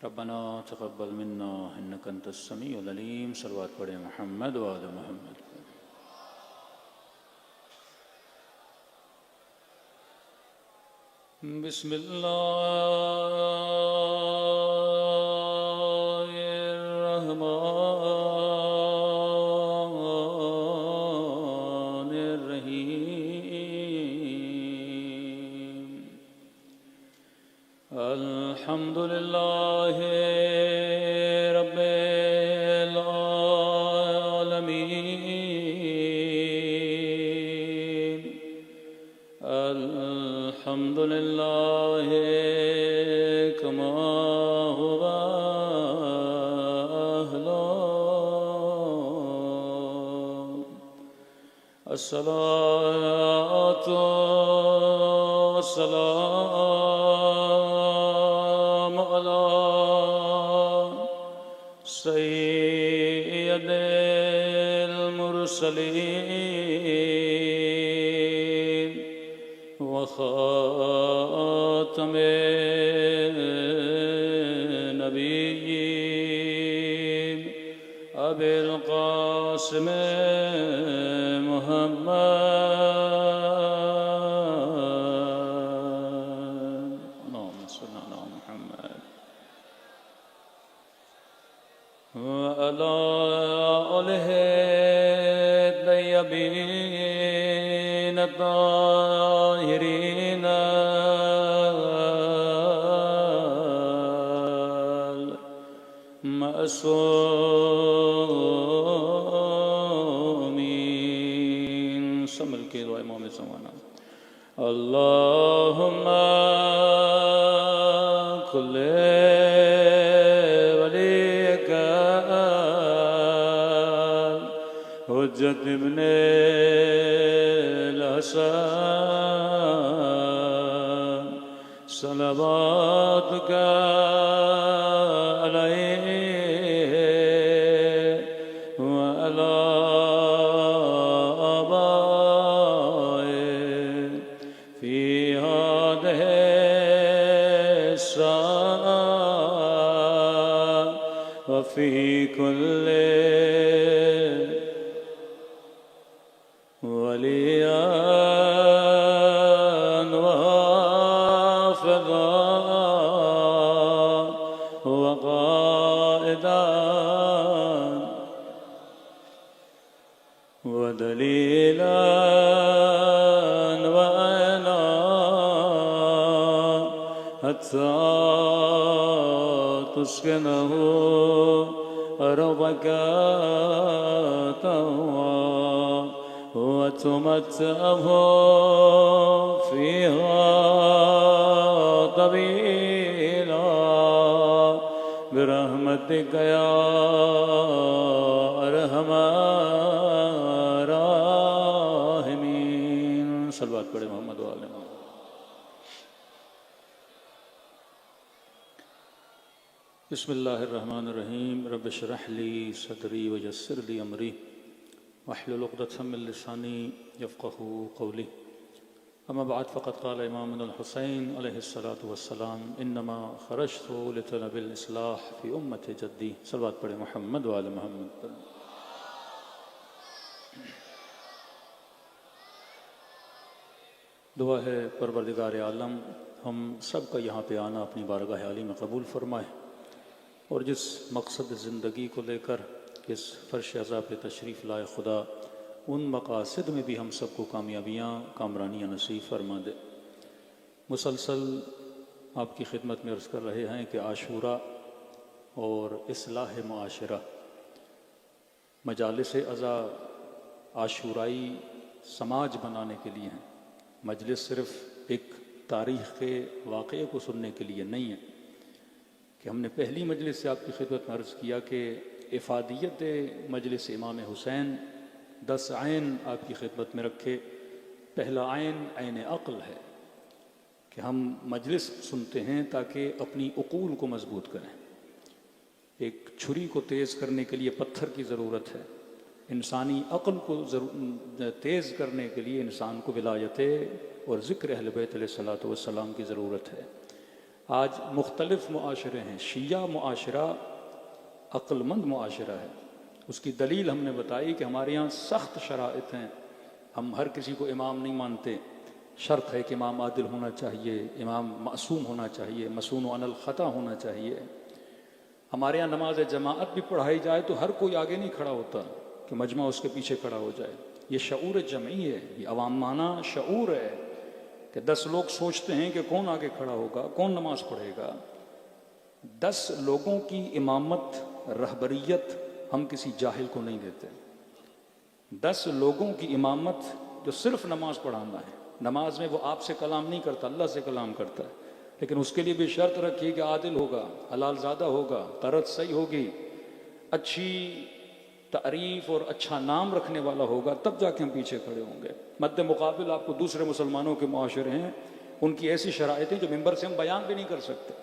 ربنا تقبل منا انك انت السمیع العلیم. صلوات پڑھیں محمد و آل محمد. بسم اللہ الرحمن الرحیم. الحمد للہ رب العالمین. الحمد للہ کما هو اہلہ. الصلاۃ والسلام علی سید المرسلین وخاتم النبیین ابی القاسم محمد. اللهم صل على محمد وعلى آله الطيبين الطاهرين المعصومين. سمل کے دعائے محمد زمانہ. اللهم كل وليك حجة ابن الحسن صلواتك عليه وعلى آبائه في هذه الساعة وفي كل وليا وحافظا وقائدا ودليلا وعينا حتى تسكنه أرضك طوعا وتمتعه فيها طويلا برحمتك يا أرحم الراحمين. صلوات پڑھیں محمد و آل محمد. بسم اللہ الرحمن الرحیم. رب اشرح لی صدری ویسر لی امری واحلل عقدۃ من لسانی یفقهوا قولی. اما بعد فقد قال امامنا الحسین علیہ الصلاۃ والسلام انما خرجت لطلب الاصلاح فی امت جدی. صلوات پڑھیں محمد و آل محمد. دعا ہے پروردگار عالم ہم سب کا یہاں پہ آنا اپنی بارگاہ عالی میں قبول فرمائے، اور جس مقصد زندگی کو لے کر اس فرش عزا پہ تشریف لائے خدا ان مقاصد میں بھی ہم سب کو کامیابیاں کامرانیاں نصیب فرما دے. مسلسل آپ کی خدمت میں عرض کر رہے ہیں کہ عاشورہ اور اصلاح معاشرہ مجالس عزا عاشورائی سماج بنانے کے لیے ہیں. مجلس صرف ایک تاریخ کے واقعے کو سننے کے لیے نہیں ہے کہ ہم نے پہلی مجلس سے آپ کی خدمت میں عرض کیا کہ افادیت مجلس امام حسین 10 عین آپ کی خدمت میں رکھے. پہلا عین عین عقل ہے کہ ہم مجلس سنتے ہیں تاکہ اپنی عقول کو مضبوط کریں. ایک چھری کو تیز کرنے کے لیے پتھر کی ضرورت ہے، انسانی عقل کو تیز کرنے کے لیے انسان کو ولایت اور ذکر اہل بیت علیہ الصلوۃ والسلام کی ضرورت ہے. آج مختلف معاشرے ہیں، شیعہ معاشرہ عقل مند معاشرہ ہے۔ اس کی دلیل ہم نے بتائی کہ ہمارے یہاں سخت شرائط ہیں، ہم ہر کسی کو امام نہیں مانتے، شرط ہے کہ امام عادل ہونا چاہیے، امام معصوم ہونا چاہیے، مسون عن الخطا ہونا چاہیے۔ ہمارے یہاں نماز جماعت بھی پڑھائی جائے تو ہر کوئی آگے نہیں کھڑا ہوتا کہ مجمع اس کے پیچھے کھڑا ہو جائے۔ یہ شعور جمعی ہے، یہ عوامانہ شعور ہے کہ 10 لوگ سوچتے ہیں کہ کون آگے کھڑا ہوگا، کون نماز پڑھے گا۔ 10 لوگوں کی امامت، رہبریت ہم کسی جاہل کو نہیں دیتے۔ 10 لوگوں کی امامت جو صرف نماز پڑھانا ہے، نماز میں وہ آپ سے کلام نہیں کرتا، اللہ سے کلام کرتا ہے، لیکن اس کے لیے بھی شرط رکھیے کہ عادل ہوگا، حلال زادہ ہوگا، قرت صحیح ہوگی، اچھی تعریف اور اچھا نام رکھنے والا ہوگا، تب جا کے ہم پیچھے کھڑے ہوں گے۔ مد مقابل آپ کو دوسرے مسلمانوں کے معاشرے ہیں، ان کی ایسی شرائط ہیں جو ممبر سے ہم بیان بھی نہیں کر سکتے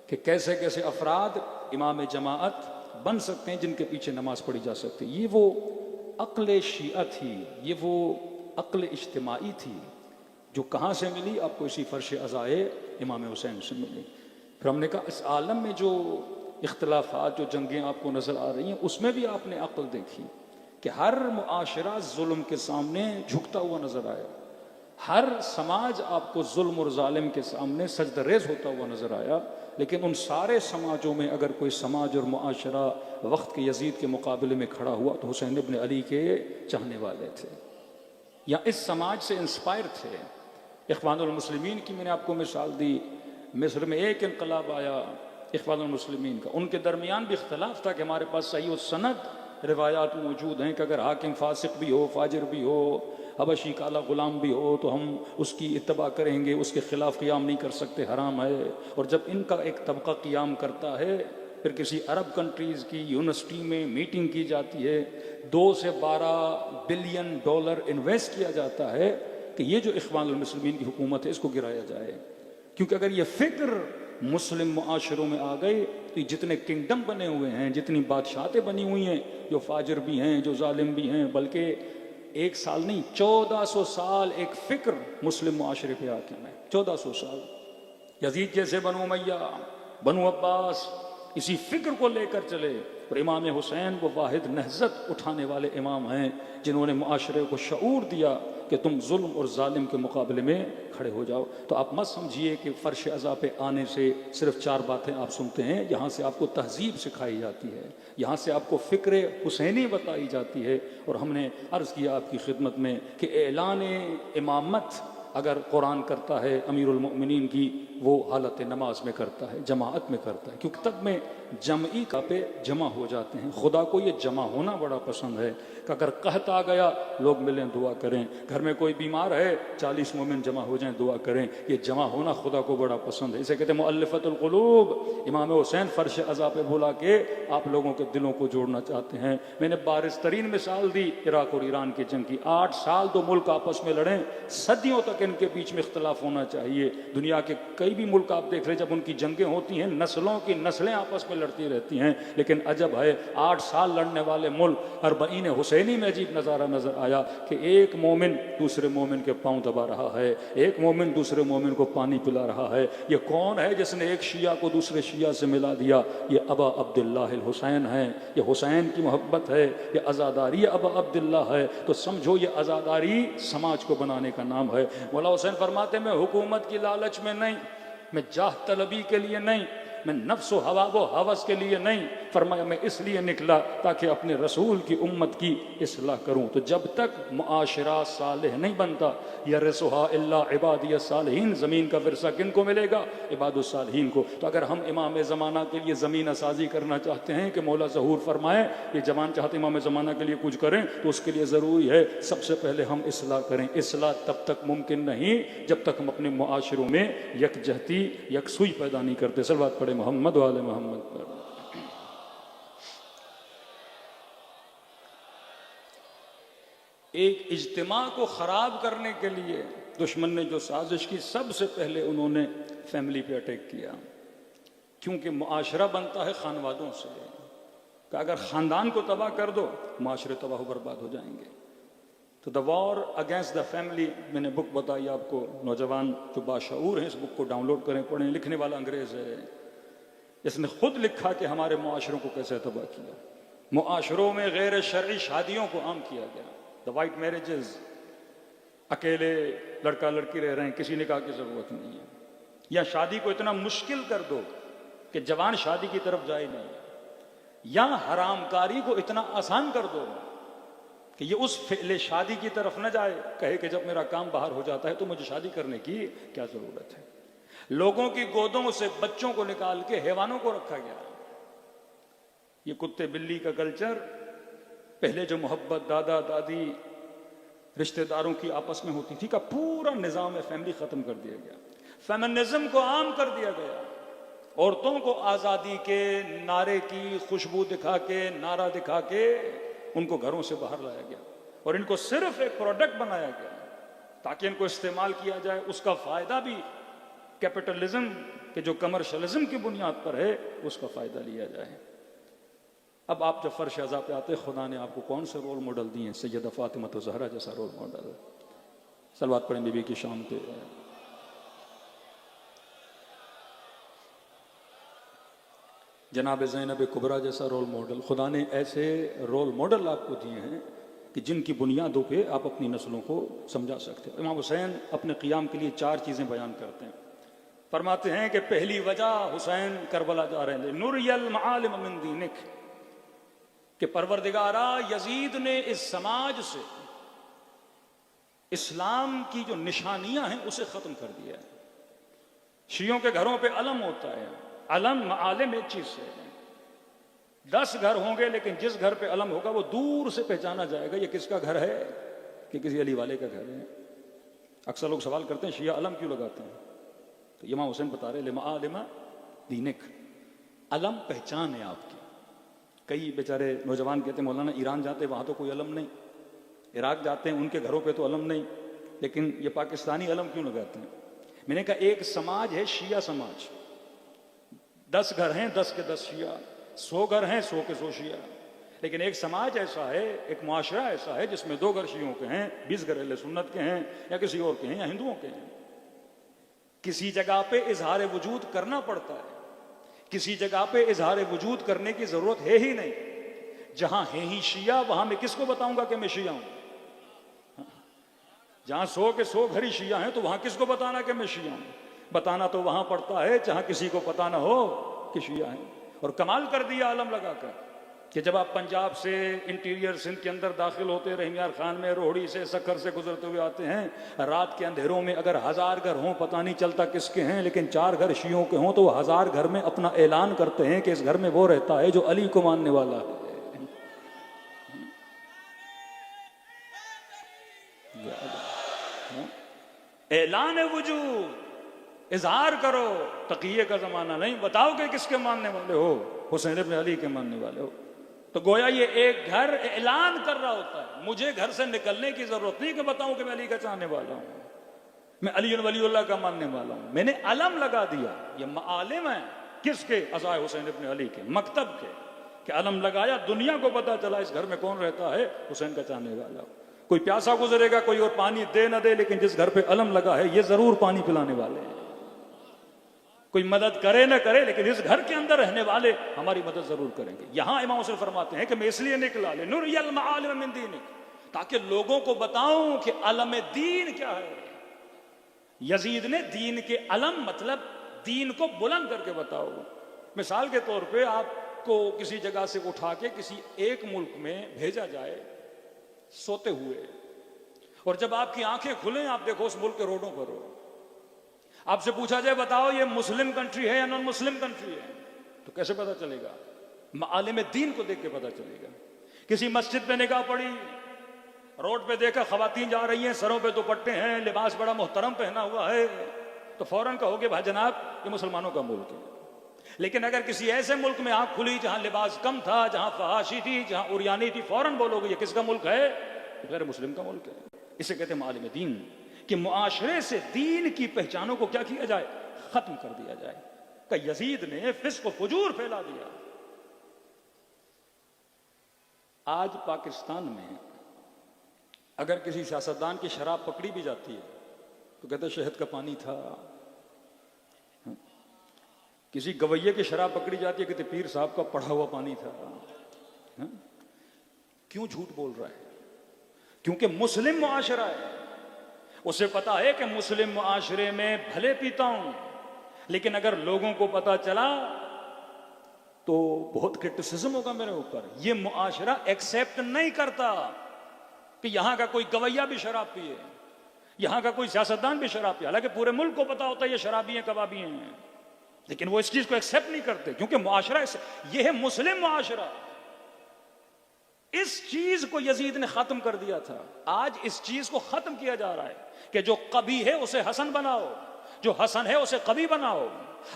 کہ کیسے کیسے افراد امام جماعت بن سکتے ہیں جن کے پیچھے نماز پڑھی جا سکتی۔ یہ وہ عقل شیعہ تھی، یہ وہ عقل اجتماعی تھی جو کہاں سے ملی؟ آپ کو اسی فرش عزائے امام حسین سے ملی۔ پھر ہم نے کہا اس عالم میں جو اختلافات، جو جنگیں آپ کو نظر آ رہی ہیں، اس میں بھی آپ نے عقل دیکھی کہ ہر معاشرہ ظلم کے سامنے جھکتا ہوا نظر آیا، ہر سماج آپ کو ظلم اور ظالم کے سامنے سجدہ ریز ہوتا ہوا نظر آیا، لیکن ان سارے سماجوں میں اگر کوئی سماج اور معاشرہ وقت کے یزید کے مقابلے میں کھڑا ہوا تو حسین ابن علی کے چاہنے والے تھے یا اس سماج سے انسپائر تھے۔ اخوان المسلمین کی میں نے آپ کو مثال دی، مصر میں ایک انقلاب آیا اخوان المسلمین کا، ان کے درمیان بھی اختلاف تھا کہ ہمارے پاس صحیح و سند روایات موجود ہیں کہ اگر حاکم فاسق بھی ہو، فاجر بھی ہو، حبشی کالا غلام بھی ہو تو ہم اس کی اتباع کریں گے، اس کے خلاف قیام نہیں کر سکتے، حرام ہے۔ اور جب ان کا ایک طبقہ قیام کرتا ہے، پھر کسی عرب کنٹریز کی یونیورسٹی میں میٹنگ کی جاتی ہے، 2 سے 12 بلین ڈالر انویسٹ کیا جاتا ہے کہ یہ جو اخوان المسلمین کی حکومت ہے اس کو گرایا جائے، کیونکہ اگر یہ فکر مسلم معاشروں میں آ گئے تو یہ جتنے کنگڈم بنے ہوئے ہیں، جتنی بادشاہتیں بنی ہوئی ہیں، جو فاجر بھی ہیں، جو ظالم بھی ہیں، بلکہ 1 سال نہیں 1400 سال ایک فکر مسلم معاشرے پہ حاکم ہے، 1400 سال۔ یزید جیسے بنو امیہ، بنو عباس اسی فکر کو لے کر چلے، اور امام حسین وہ واحد نہضت اٹھانے والے امام ہیں جنہوں نے معاشرے کو شعور دیا کہ تم ظلم اور ظالم کے مقابلے میں کھڑے ہو جاؤ۔ تو آپ مت سمجھیے کہ فرش عزا پہ آنے سے صرف 4 باتیں آپ سنتے ہیں، یہاں سے آپ کو تہذیب سکھائی جاتی ہے، یہاں سے آپ کو فکر حسینی بتائی جاتی ہے۔ اور ہم نے عرض کیا آپ کی خدمت میں کہ اعلان امامت اگر قرآن کرتا ہے امیر المؤمنین کی، وہ حالت نماز میں کرتا ہے، جماعت میں کرتا ہے، کیونکہ تب میں جمعی کا پہ جمع ہو جاتے ہیں۔ خدا کو یہ جمع ہونا بڑا پسند ہے کہ اگر قحط آ گیا لوگ ملیں دعا کریں، گھر میں کوئی بیمار ہے 40 مومن جمع ہو جائیں دعا کریں، یہ جمع ہونا خدا کو بڑا پسند ہے۔ اسے کہتے ہیں مؤلفۃ القلوب۔ امام حسین فرش عزا پہ بولا کہ آپ لوگوں کے دلوں کو جوڑنا چاہتے ہیں۔ میں نے بارز ترین مثال دی عراق اور ایران کی جنگ کی، 8 سال 2 ملک آپس میں لڑیں، صدیوں تک ان کے بیچ میں اختلاف ہونا چاہیے۔ دنیا کے کئی بھی ملک آپ دیکھ رہے جب ان کی جنگیں ہوتی ہیں نسلوں کی نسلیں آپس میں لڑتی رہتی ہیں، لیکن عجب ہے 8 سال لڑنے والے ملک، اربعین حسینی میں عجیب نظارہ نظر آیا کہ ایک مومن دوسرے مومن کے پاؤں دبا رہا ہے، ایک مومن دوسرے مومن کو پانی پلا رہا ہے۔ یہ کون ہے جس نے ایک شیعہ کو دوسرے شیعہ سے ملا دیا؟ یہ ابا عبداللہ الحسین ہے، یہ حسین کی محبت ہے، یہ عزاداری ابا عبداللہ ہے۔ تو سمجھو یہ عزاداری سماج کو بنانے کا نام ہے۔ مولا حسین فرماتے میں حکومت کی لالچ میں نہیں، میں جاہ طلبی کے لیے نہیں، میں نفس و ہوا و ہوس کے لیے نہیں، فرمایا میں اس لیے نکلا تاکہ اپنے رسول کی امت کی اصلاح کروں۔ تو جب تک معاشرہ صالح نہیں بنتا، یرثھا الا عبادی الصالحین، زمین کا ورثہ کن کو ملے گا؟ عباد الصالحین کو۔ تو اگر ہم امام زمانہ کے لیے زمین سازی کرنا چاہتے ہیں کہ مولا ظہور فرمائے یہ جوان چاہتے امام زمانہ کے لیے کچھ کریں، تو اس کے لیے ضروری ہے سب سے پہلے ہم اصلاح کریں۔ اصلاح تب تک ممکن نہیں جب تک ہم اپنے معاشروں میں یکجہتی، یکسوئی پیدا نہیں کرتے۔ صلوات پڑھے محمد و آل محمد پر۔ ایک اجتماع کو خراب کرنے کے لیے دشمن نے جو سازش کی، سب سے پہلے انہوں نے فیملی پہ اٹیک کیا، کیونکہ معاشرہ بنتا ہے خانوادوں سے، کہ اگر خاندان کو تباہ کر دو معاشرے تباہ و برباد ہو جائیں گے۔ تو دا وار اگینسٹ دا فیملی، میں نے بک بتائی آپ کو، نوجوان جو باشعور ہیں اس بک کو ڈاؤن لوڈ کریں پڑھیں، لکھنے والا انگریز ہے، اس نے خود لکھا کہ ہمارے معاشروں کو کیسے تباہ کیا۔ معاشروں میں غیر شرعی شادیوں کو عام کیا گیا، دا وائٹ میرجز، اکیلے لڑکا لڑکی رہ رہے ہیں، کسی نکاح کی ضرورت نہیں ہے، یا شادی کو اتنا مشکل کر دو کہ جوان شادی کی طرف جائے نہیں، یا حرام کاری کو اتنا آسان کر دو کہ یہ اس فعل شادی کی طرف نہ جائے، کہے کہ جب میرا کام باہر ہو جاتا ہے تو مجھے شادی کرنے کی کیا ضرورت ہے۔ لوگوں کی گودوں سے بچوں کو نکال کے حیوانوں کو رکھا گیا۔ یہ کتے بلی کا کلچر، پہلے جو محبت دادا دادی رشتہ داروں کی آپس میں ہوتی تھی، کا پورا نظام فیملی ختم کر دیا گیا۔ فیمنزم کو عام کر دیا گیا، عورتوں کو آزادی کے نعرے کی خوشبو دکھا کے، نعرہ دکھا کے ان کو گھروں سے باہر لایا گیا، اور ان کو صرف ایک پروڈکٹ بنایا گیا تاکہ ان کو استعمال کیا جائے، اس کا فائدہ بھی کیپٹلزم کے جو کمرشلزم کی بنیاد پر ہے اس کا فائدہ لیا جائے۔ اب آپ جب فرش عزا پہ آتے، خدا نے آپ کو کون سے رول ماڈل دیے ہیں؟ سیدہ فاطمہ زہرا جیسا رول ماڈل۔ صلوات پڑھیں بی بی کی شان پہ۔ جناب زینب کبریٰ جیسا رول ماڈل۔ خدا نے ایسے رول ماڈل آپ کو دیے ہیں کہ جن کی بنیادوں پہ آپ اپنی نسلوں کو سمجھا سکتے ہیں۔ امام حسین اپنے قیام کے لیے 4 چیزیں بیان کرتے ہیں، فرماتے ہیں کہ پہلی وجہ حسین کربلا جا رہے ہیں، نُرِيَ الْمَعَالِمَ مِن دِينِكَ، کہ پروردگارا یزید نے اس سماج سے اسلام کی جو نشانیاں ہیں اسے ختم کر دیا ہے۔ شیعوں کے گھروں پہ علم ہوتا ہے، علم معالم ایک چیز سے ہے، 10 گھر ہوں گے لیکن جس گھر پہ علم ہوگا وہ دور سے پہچانا جائے گا یہ کس کا گھر ہے، کہ کسی علی والے کا گھر ہے۔ اکثر لوگ سوال کرتے ہیں شیعہ علم کیوں لگاتے ہیں، تو امام حسین بتا رہے لِمَعَالِمَ دِينِكَ، علم پہچان ہے آپ کی۔ کئی بیچارے نوجوان کہتے ہیں مولانا ایران جاتے وہاں تو کوئی علم نہیں، عراق جاتے ہیں ان کے گھروں پہ تو علم نہیں، لیکن یہ پاکستانی علم کیوں لگاتے ہیں؟ میں نے کہا ایک سماج ہے شیعہ سماج، 10 گھر ہیں 10 کے 10 شیعہ، 100 گھر ہیں 100 کے 100 شیعہ، لیکن ایک سماج ایسا ہے، ایک معاشرہ ایسا ہے جس میں 2 گھر شیعوں کے ہیں، 20 گھر اہل سنت کے ہیں، یا کسی اور کے ہیں، یا ہندوؤں کے ہیں۔ کسی جگہ پہ اظہار وجود کرنا پڑتا ہے، کسی جگہ پہ اظہار وجود کرنے کی ضرورت ہے ہی نہیں۔ جہاں ہے ہی شیعہ وہاں میں کس کو بتاؤں گا کہ میں شیعہ ہوں؟ جہاں 100 کے 100 گھر ہی شیعہ ہیں تو وہاں کس کو بتانا کہ میں شیعہ ہوں؟ بتانا تو وہاں پڑتا ہے جہاں کسی کو پتہ نہ ہو کہ شیعہ ہیں۔ اور کمال کر دیا علم لگا کر کہ جب آپ پنجاب سے انٹیریئر سندھ کے اندر داخل ہوتے رحمیار خان میں، روہڑی سے، سکھر سے گزرتے ہوئے آتے ہیں، رات کے اندھیروں میں اگر 1000 گھر ہوں پتہ نہیں چلتا کس کے ہیں، لیکن 4 گھر شیعوں کے ہوں تو وہ 1000 گھر میں اپنا اعلان کرتے ہیں کہ اس گھر میں وہ رہتا ہے جو علی کو ماننے والا ہے۔ اعلان وجود، اظہار کرو، تقیے کا زمانہ نہیں، بتاؤ کہ کس کے ماننے والے ہو، حسین ابن علی کے ماننے والے ہو۔ تو گویا یہ ایک گھر اعلان کر رہا ہوتا ہے، مجھے گھر سے نکلنے کی ضرورت نہیں کہ بتاؤں کہ میں علی کا چاہنے والا ہوں، میں علی ولی اللہ کا ماننے والا ہوں۔ میں نے علم لگا دیا، یہ معالم ہے کس کے؟ عزائے حسین ابن علی کے، مکتب کے، کہ علم لگایا، دنیا کو پتا چلا اس گھر میں کون رہتا ہے، حسین کا چاہنے والا ہو۔ کوئی پیاسا گزرے گا، کوئی اور پانی دے نہ دے، لیکن جس گھر پہ علم لگا ہے یہ ضرور پانی پلانے والے ہیں۔ کوئی مدد کرے نہ کرے لیکن اس گھر کے اندر رہنے والے ہماری مدد ضرور کریں گے۔ یہاں امام حسین فرماتے ہیں کہ میں اس لیے نکلا لِنُرِيَ الْمَعَالِمَ مِن دِينِكَ، تاکہ لوگوں کو بتاؤں کہ علم دین کیا ہے۔ یزید نے دین کے علم مطلب دین کو بلند کر کے بتاؤ۔ مثال کے طور پہ آپ کو کسی جگہ سے اٹھا کے کسی ایک ملک میں بھیجا جائے سوتے ہوئے، اور جب آپ کی آنکھیں کھلیں آپ دیکھو اس ملک کے روڈوں پر ہو، آپ سے پوچھا جائے بتاؤ یہ مسلم کنٹری ہے یا نان مسلم کنٹری ہے، تو کیسے پتا چلے گا؟ معالم دین کو دیکھ کے پتا چلے گا۔ کسی مسجد پہ نگاہ پڑی، روڈ پہ دیکھا خواتین جا رہی ہیں، سروں پہ دوپٹے ہیں، لباس بڑا محترم پہنا ہوا ہے، تو فوراً کہو گے بھائی جناب یہ مسلمانوں کا ملک ہے۔ لیکن اگر کسی ایسے ملک میں آنکھ کھلی جہاں لباس کم تھا، جہاں فحاشی تھی، جہاں عریانی تھی، فوراً بولو گے یہ کس کا ملک ہے؟ غیر مسلم کا ملک ہے۔ اسے کہتے ہیں معالم دین، کہ معاشرے سے دین کی پہچانوں کو کیا کیا جائے؟ ختم کر دیا جائے۔ کہ یزید نے فسق و فجور پھیلا دیا۔ آج پاکستان میں اگر کسی سیاستدان کی شراب پکڑی بھی جاتی ہے تو کہتے ہیں شہد کا پانی تھا. کسی گویے کی شراب پکڑی جاتی ہے کہتے پیر صاحب کا پڑھا ہوا پانی تھا. کیوں جھوٹ بول رہا ہے؟ کیونکہ مسلم معاشرہ ہے. اسے پتا ہے کہ مسلم معاشرے میں بھلے پیتا ہوں، لیکن اگر لوگوں کو پتا چلا تو بہت کرٹیسزم ہوگا میرے اوپر. یہ معاشرہ ایکسیپٹ نہیں کرتا کہ یہاں کا کوئی گویا بھی شراب پیے، یہاں کا کوئی سیاستدان بھی شراب پیے. حالانکہ پورے ملک کو پتا ہوتا ہے یہ شرابی ہیں، کبابی ہیں، لیکن وہ اس چیز کو ایکسیپٹ نہیں کرتے کیونکہ معاشرہ یہ ہے مسلم معاشرہ. اس چیز کو یزید نے ختم کر دیا تھا. آج اس چیز کو ختم کیا جا رہا ہے کہ جو قبیح ہے اسے حسن بناؤ، جو حسن ہے اسے قبیح بناؤ.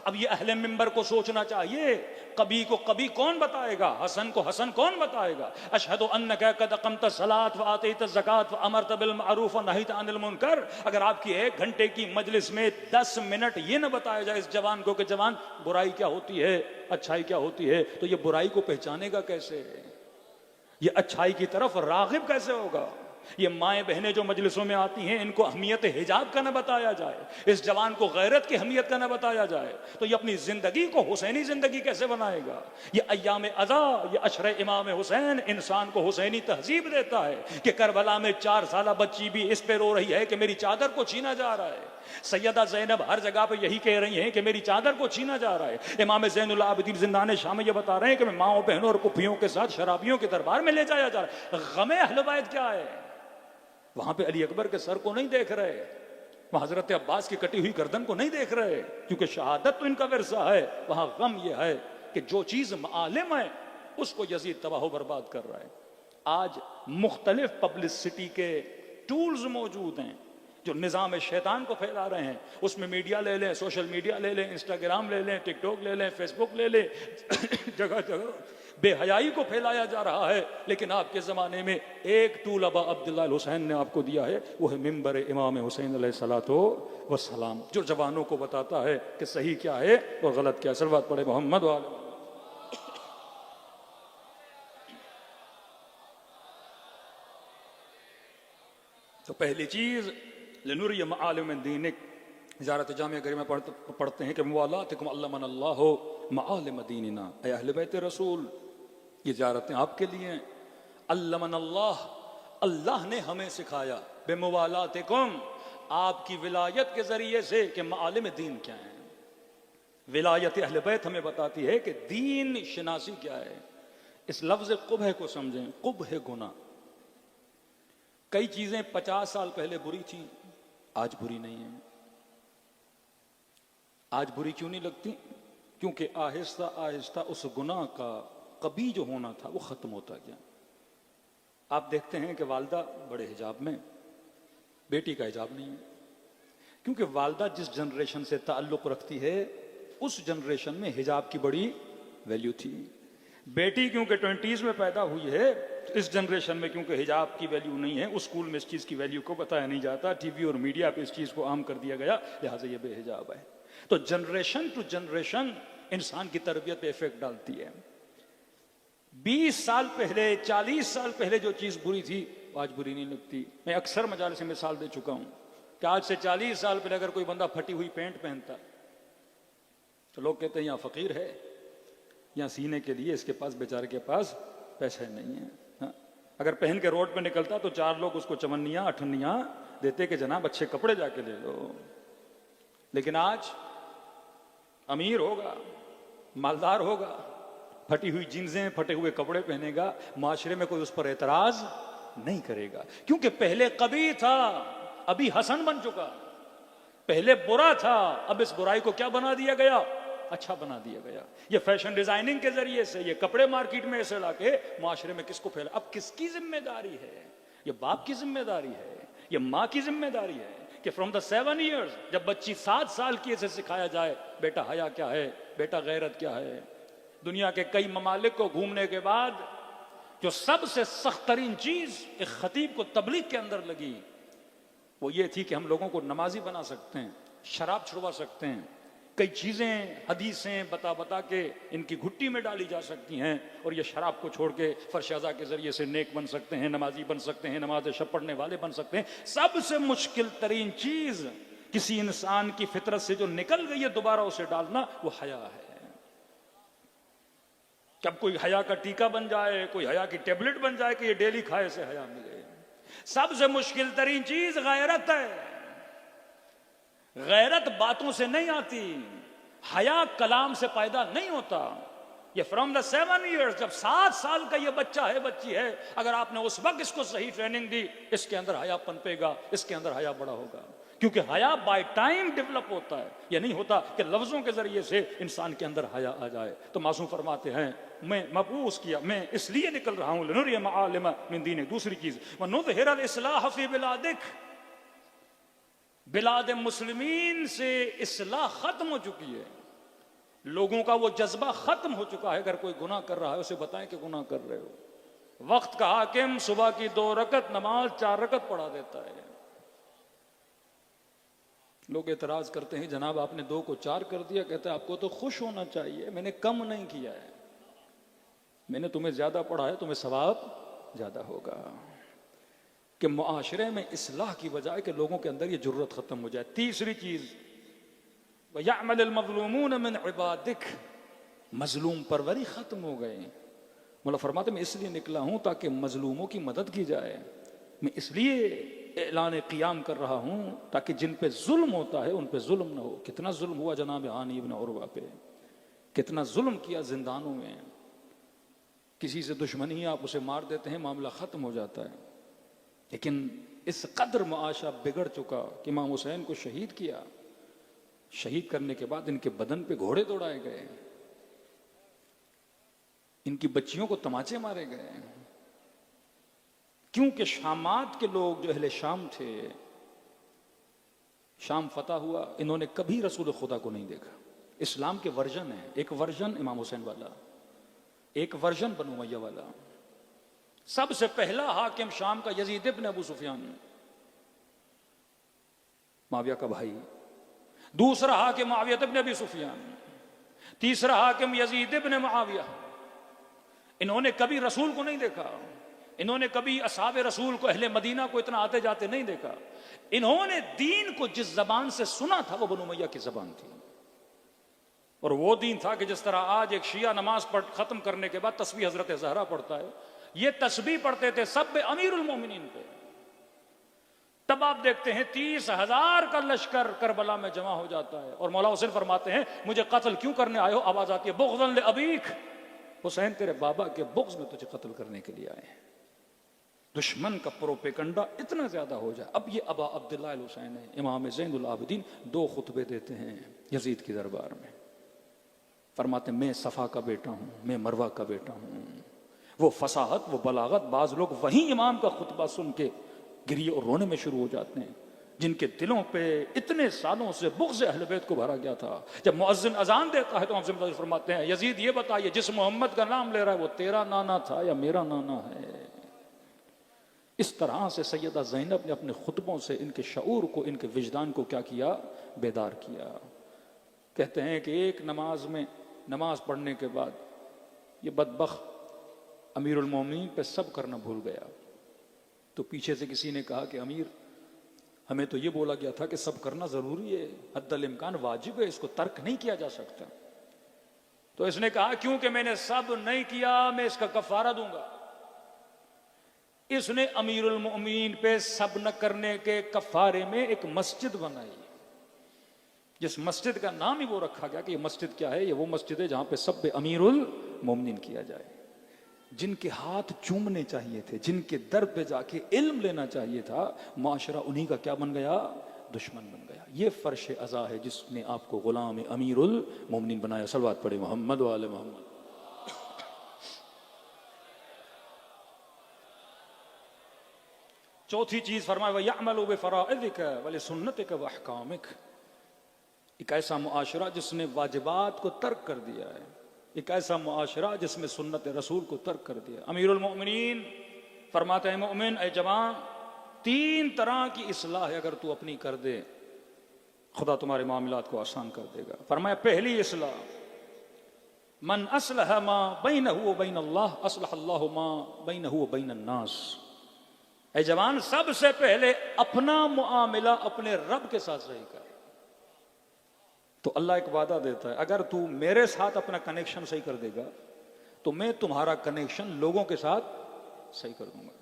اب یہ اہل منبر کو سوچنا چاہیے، قبیح کو قبیح کون بتائے گا، حسن کو حسن کون بتائے گا. اشہد انک قد اقمت الصلاۃ وآتیت الزکاۃ وامرت بالمعروف ونہیت عن المنکر. اگر آپ کی 1 گھنٹے کی مجلس میں 10 منٹ یہ نہ بتایا جائے اس جوان کو کہ جوان برائی کیا ہوتی ہے، اچھائی کیا ہوتی ہے، تو یہ برائی کو پہچانے گا کیسے، یہ اچھائی کی طرف راغب کیسے ہوگا. یہ مائیں بہنیں جو مجلسوں میں آتی ہیں ان کو اہمیت حجاب کا نہ بتایا جائے، اس جوان کو غیرت کی اہمیت کا نہ بتایا جائے، تو یہ اپنی زندگی کو حسینی زندگی کیسے بنائے گا. یہ ایام عزا، یہ عشر امام حسین انسان کو حسینی تہذیب دیتا ہے کہ کربلا میں 4 سالہ بچی بھی اس پہ رو رہی ہے کہ میری چادر کو چھینا جا رہا ہے. سیدہ زینب ہر جگہ پہ یہی کہہ رہی ہیں کہ میری چادر کو چھینا جا رہا ہے. امام زین العابدین زندان شام میں یہ بتا رہے ہیں کہ میں ماؤں بہنوں اور پھوپھیوں کے ساتھ شرابیوں کے دربار میں لے جایا جا رہا ہے. غم اہل بیت کیا ہے؟ وہاں پہ علی اکبر کے سر کو نہیں دیکھ رہے، وہاں حضرت عباس کی کٹی ہوئی گردن کو نہیں دیکھ رہے، کیونکہ شہادت تو ان کا ورثہ ہے. وہاں غم یہ ہے کہ جو چیز معالم ہے اس کو یزید تباہ و برباد کر رہا ہے. آج مختلف پبلسٹی کے ٹولز موجود ہیں جو نظام شیطان کو پھیلا رہے ہیں. اس میں میڈیا لے لیں، سوشل میڈیا لے لیں، انسٹاگرام لے لیں، ٹک ٹاک لے لیں، فیس بک لے لیں، جگہ جگہ بے حیائی کو پھیلایا جا رہا ہے. لیکن آپ کے زمانے میں ایک ٹول ابا عبداللہ الحسین نے آپ کو دیا ہے، وہ ہے منبر امام حسین علیہ الصلوۃ والسلام، جو جوانوں کو بتاتا ہے کہ صحیح کیا ہے اور غلط کیا ہے. صلوات پڑھے محمد وعلی. تو پہلی چیز لنوری معالم دینک، زیارت جامعہ گھر میں پڑھتے ہیں کہ موالاتکم علمن اللہ معالم دیننا. اے اہل بیت رسول، یہ زیارتیں آپ کے لیے ہیں. علمن اللہ، اللہ نے ہمیں سکھایا، بے موالاتکم، آپ کی ولایت کے ذریعے سے کہ معالم دین کیا ہیں. ولایت اہل بیت ہمیں بتاتی ہے کہ دین شناسی کیا ہے. اس لفظ قبح کو سمجھیں. قبح گناہ. کئی چیزیں 50 سال پہلے بری تھیں، آج بری نہیں ہیں. آج بری کیوں نہیں لگتی؟ کیونکہ آہستہ آہستہ اس گناہ کا قبیح جو ہونا تھا وہ ختم ہوتا گیا. آپ دیکھتے ہیں کہ والدہ بڑے حجاب میں، بیٹی کا حجاب نہیں ہے. کیونکہ والدہ جس جنریشن سے تعلق رکھتی ہے اس جنریشن میں حجاب کی بڑی ویلیو تھی. بیٹی کیونکہ 20s میں پیدا ہوئی ہے، اس جنریشن میں کیونکہ حجاب کی ویلیو نہیں ہے، اسکول میں اس چیز کی ویلیو کو بتایا نہیں جاتا، ٹی وی اور میڈیا پہ اس چیز کو عام کر دیا گیا، لہٰذا یہ بے حجاب ہے. تو جنریشن ٹو جنریشن انسان کی تربیت پہ ایفیکٹ ڈالتی ہے. 20 سال پہلے، 40 سال پہلے جو چیز بری تھی آج بری نہیں لگتی. میں اکثر مجالس سے مثال دے چکا ہوں کہ آج سے 40 سال پہلے اگر کوئی بندہ پھٹی ہوئی پینٹ پہنتا تو لوگ کہتے ہیں یہاں فقیر ہے، یہاں سینے کے لیے اس کے پاس بیچارے کے پاس پیسے نہیں ہیں. اگر پہن کے روڈ پہ نکلتا تو 4 لوگ اس کو چمنیاں اٹھنیاں دیتے کہ جناب اچھے کپڑے جا کے لے لو. لیکن آج امیر ہوگا، مالدار ہوگا، پھٹی ہوئی جینزیں، پھٹے ہوئے کپڑے پہنے گا، معاشرے میں کوئی اس پر اعتراض نہیں کرے گا. کیونکہ پہلے قبیح تھا، ابھی حسن بن چکا. پہلے برا تھا، اب اس برائی کو کیا بنا دیا گیا؟ اچھا بنا دیا گیا. یہ فیشن ڈیزائننگ کے ذریعے سے، یہ کپڑے مارکیٹ میں ایسے لا کے معاشرے میں کس کو پھیلا. اب کس کی ذمہ داری ہے؟ یہ باپ کی ذمہ داری ہے، یہ ماں کی ذمہ داری ہے کہ فرام دا 7 ایئرز، جب بچی 7 سال کی اسے سکھایا جائے بیٹا حیا کیا ہے، بیٹا غیرت کیا ہے. دنیا کے کئی ممالک کو گھومنے کے بعد جو سب سے سخت ترین چیز ایک خطیب کو تبلیغ کے اندر لگی وہ یہ تھی کہ ہم لوگوں کو نمازی بنا سکتے ہیں، شراب چھڑوا سکتے ہیں، کئی چیزیں حدیثیں بتا بتا کے ان کی گھٹی میں ڈالی جا سکتی ہیں، اور یہ شراب کو چھوڑ کے فرش ازا کے ذریعے سے نیک بن سکتے ہیں، نمازی بن سکتے ہیں، نماز شب پڑھنے والے بن سکتے ہیں۔ سب سے مشکل ترین چیز کسی انسان کی فطرت سے جو نکل گئی ہے دوبارہ اسے ڈالنا، وہ حیا ہے۔ جب کوئی حیا کا ٹیکا بن جائے، کوئی حیا کی ٹیبلٹ بن جائے کہ یہ ڈیلی کھائے سے حیا ملے۔ سب سے مشکل ترین چیز غیرت ہے۔ غیرت باتوں سے نہیں آتی، حیا کلام سے پیدا نہیں ہوتا۔ یہ فرام دا 7 ایئرز، جب 7 سال کا یہ بچہ ہے، بچی ہے، اگر آپ نے اس وقت اس کو صحیح ٹریننگ دی، اس کے اندر حیا پنپے گا، اس کے اندر حیا بڑا ہوگا۔ کیونکہ حیا بائی ٹائم ڈیولپ ہوتا ہے، یہ نہیں ہوتا کہ لفظوں کے ذریعے سے انسان کے اندر حیا آ جائے۔ تو معصوم فرماتے ہیں میں مبعوث کیا، میں اس لیے نکل رہا ہوں لنری معالم من دین۔ دوسری چیز وَنُظْهِرَ الْإِصْلَاحَ فِي بِلَادِكَ، بلاد مسلمین سے اصلاح ختم ہو چکی ہے، لوگوں کا وہ جذبہ ختم ہو چکا ہے۔ اگر کوئی گناہ کر رہا ہے اسے بتائیں کہ گناہ کر رہے ہو۔ وقت کا حاکم صبح کی 2 رکعت نماز 4 رکعت پڑھا دیتا ہے۔ لوگ اعتراض کرتے ہیں جناب آپ نے 2 کو 4 کر دیا، کہتے ہیں آپ کو تو خوش ہونا چاہیے، میں نے کم نہیں کیا ہے، میں نے تمہیں زیادہ پڑھا ہے، تمہیں ثواب زیادہ ہوگا۔ کہ معاشرے میں اصلاح کی بجائے کہ لوگوں کے اندر یہ جرت ختم ہو جائے۔ تیسری چیز وَيَعْمَلِ الْمَظْلُومُونَ مِنْ عِبَادِكَ، مظلوم پروری ختم ہو گئے۔ مولا فرماتے میں اس لیے نکلا ہوں تاکہ مظلوموں کی مدد کی جائے، میں اس لیے اعلان قیام کر رہا ہوں تاکہ جن پہ ظلم ہوتا ہے ان پہ ظلم نہ ہو۔ کتنا ظلم ہوا جناب ہانی ابن عروہ پہ، کتنا ظلم کیا زندانوں میں، کسی سے دشمنی ہے آپ اسے مار دیتے ہیں معاملہ ختم ہو جاتا ہے۔ لیکن اس قدر معاشرہ بگڑ چکا کہ امام حسین کو شہید کیا، شہید کرنے کے بعد ان کے بدن پہ گھوڑے دوڑائے گئے، ان کی بچیوں کو تماچے مارے گئے، کیونکہ شامات کے لوگ جو اہل شام تھے، شام فتح ہوا، انہوں نے کبھی رسول خدا کو نہیں دیکھا۔ اسلام کے ورژن ہیں، ایک ورژن امام حسین والا، ایک ورژن بنو امیہ والا۔ سب سے پہلا حاکم شام کا یزید ابن ابو سفیان، معاویہ کا بھائی، دوسرا حاکم معاویہ ابن ابی سفیان، تیسرا حاکم یزید ابن معاویہ۔ انہوں نے کبھی رسول کو نہیں دیکھا، انہوں نے کبھی اصحاب رسول کو، اہل مدینہ کو اتنا آتے جاتے نہیں دیکھا۔ انہوں نے دین کو جس زبان سے سنا تھا وہ بنو امیہ کی زبان تھی، اور وہ دین تھا کہ جس طرح آج ایک شیعہ نماز پڑھ ختم کرنے کے بعد تسبیح حضرت زہرا پڑھتا ہے، یہ تسبیح پڑھتے تھے سب امیر المومنین پہ۔ تب آپ دیکھتے ہیں 30,000 کا لشکر کربلا میں جمع ہو جاتا ہے، اور مولا حسین فرماتے ہیں مجھے قتل کیوں کرنے آئے ہو؟ آواز آتی ہے بغضا لابیک، حسین تیرے بابا کے بغض میں تجھے قتل کرنے کے لیے آئے ہیں۔ دشمن کا پروپیگنڈا اتنا زیادہ ہو جائے۔ اب یہ ابا عبداللہ الحسین ہے، امام زین العابدین، 2 خطبے دیتے ہیں یزید کی دربار میں، فرماتے ہیں میں صفا کا بیٹا ہوں، میں مروہ کا بیٹا ہوں۔ وہ فصاحت، وہ بلاغت، بعض لوگ وہیں امام کا خطبہ سن کے گریے اور رونے میں شروع ہو جاتے ہیں، جن کے دلوں پہ اتنے سالوں سے بغض اہل بیت کو بھرا گیا تھا۔ جب مؤذن اذان دیتا ہے تو ہم فرماتے ہیں یزید یہ بتائیے جس محمد کا نام لے رہا ہے وہ تیرا نانا تھا یا میرا نانا ہے؟ اس طرح سے سیدہ زینب نے اپنے خطبوں سے ان کے شعور کو، ان کے وجدان کو کیا کیا؟ بیدار کیا۔ کہتے ہیں کہ ایک نماز میں، نماز پڑھنے کے بعد یہ بدبخت امیر المومنین پہ سب کرنا بھول گیا، تو پیچھے سے کسی نے کہا کہ امیر ہمیں تو یہ بولا گیا تھا کہ سب کرنا ضروری ہے، حد الامکان واجب ہے، اس کو ترک نہیں کیا جا سکتا۔ تو اس نے کہا کیونکہ میں نے سب نہیں کیا میں اس کا کفارہ دوں گا۔ اس نے امیر المؤمنین پہ سب نہ کرنے کے کفارے میں ایک مسجد بنائی، جس مسجد کا نام ہی وہ رکھا گیا کہ یہ مسجد کیا ہے؟ یہ وہ مسجد ہے جہاں پہ سب پہ امیر المؤمنین کیا جائے۔ جن کے ہاتھ چومنے چاہیے تھے، جن کے در پہ جا کے علم لینا چاہیے تھا، معاشرہ انہی کا کیا بن گیا؟ دشمن بن گیا۔ یہ فرش ازا ہے جس نے آپ کو غلام امیر المومنین بنایا۔ صلوات پڑھے محمد و آل محمد۔ چوتھی چیز فرمایا وَيَعْمَلُ بِفَرَائِضِكَ وَلِسُنَّتِكَ وَأَحْكَامِكَ، ایک ایسا معاشرہ جس نے واجبات کو ترک کر دیا ہے، ایک ایسا معاشرہ جس میں سنت رسول کو ترک کر دیا۔ امیر المؤمنین فرماتے ہیں مومن اے جوان، 3 طرح کی اصلاح اگر تو اپنی کر دے، خدا تمہارے معاملات کو آسان کر دے گا۔ فرمایا پہلی اصلاح، من اصلح ما بینہ و بین اللہ اصلح اللہ ما بینہ و بین الناس۔ اے جوان، سب سے پہلے اپنا معاملہ اپنے رب کے ساتھ صحیح کر۔ تو اللہ ایک وعدہ دیتا ہے، اگر تو میرے ساتھ اپنا کنیکشن صحیح کر دے گا تو میں تمہارا کنیکشن لوگوں کے ساتھ صحیح کر دوں گا۔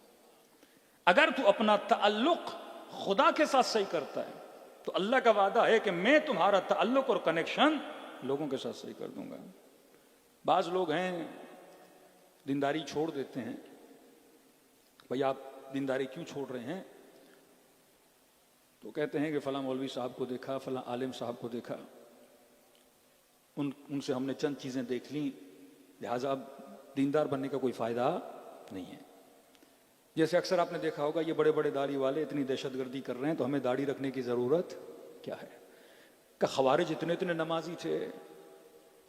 اگر تو اپنا تعلق خدا کے ساتھ صحیح کرتا ہے تو اللہ کا وعدہ ہے کہ میں تمہارا تعلق اور کنیکشن لوگوں کے ساتھ صحیح کر دوں گا۔ بعض لوگ ہیں دینداری چھوڑ دیتے ہیں، بھئی آپ دینداری کیوں چھوڑ رہے ہیں؟ تو کہتے ہیں کہ فلاں مولوی صاحب کو دیکھا، فلاں عالم صاحب کو دیکھا، ان سے ہم نے چند چیزیں دیکھ لیں، لہٰذا اب دیندار بننے کا کوئی فائدہ نہیں ہے۔ جیسے اکثر آپ نے دیکھا ہوگا یہ بڑے بڑے داڑھی والے اتنی دہشت گردی کر رہے ہیں تو ہمیں داڑھی رکھنے کی ضرورت کیا ہے؟ کہ خوارج اتنے نمازی تھے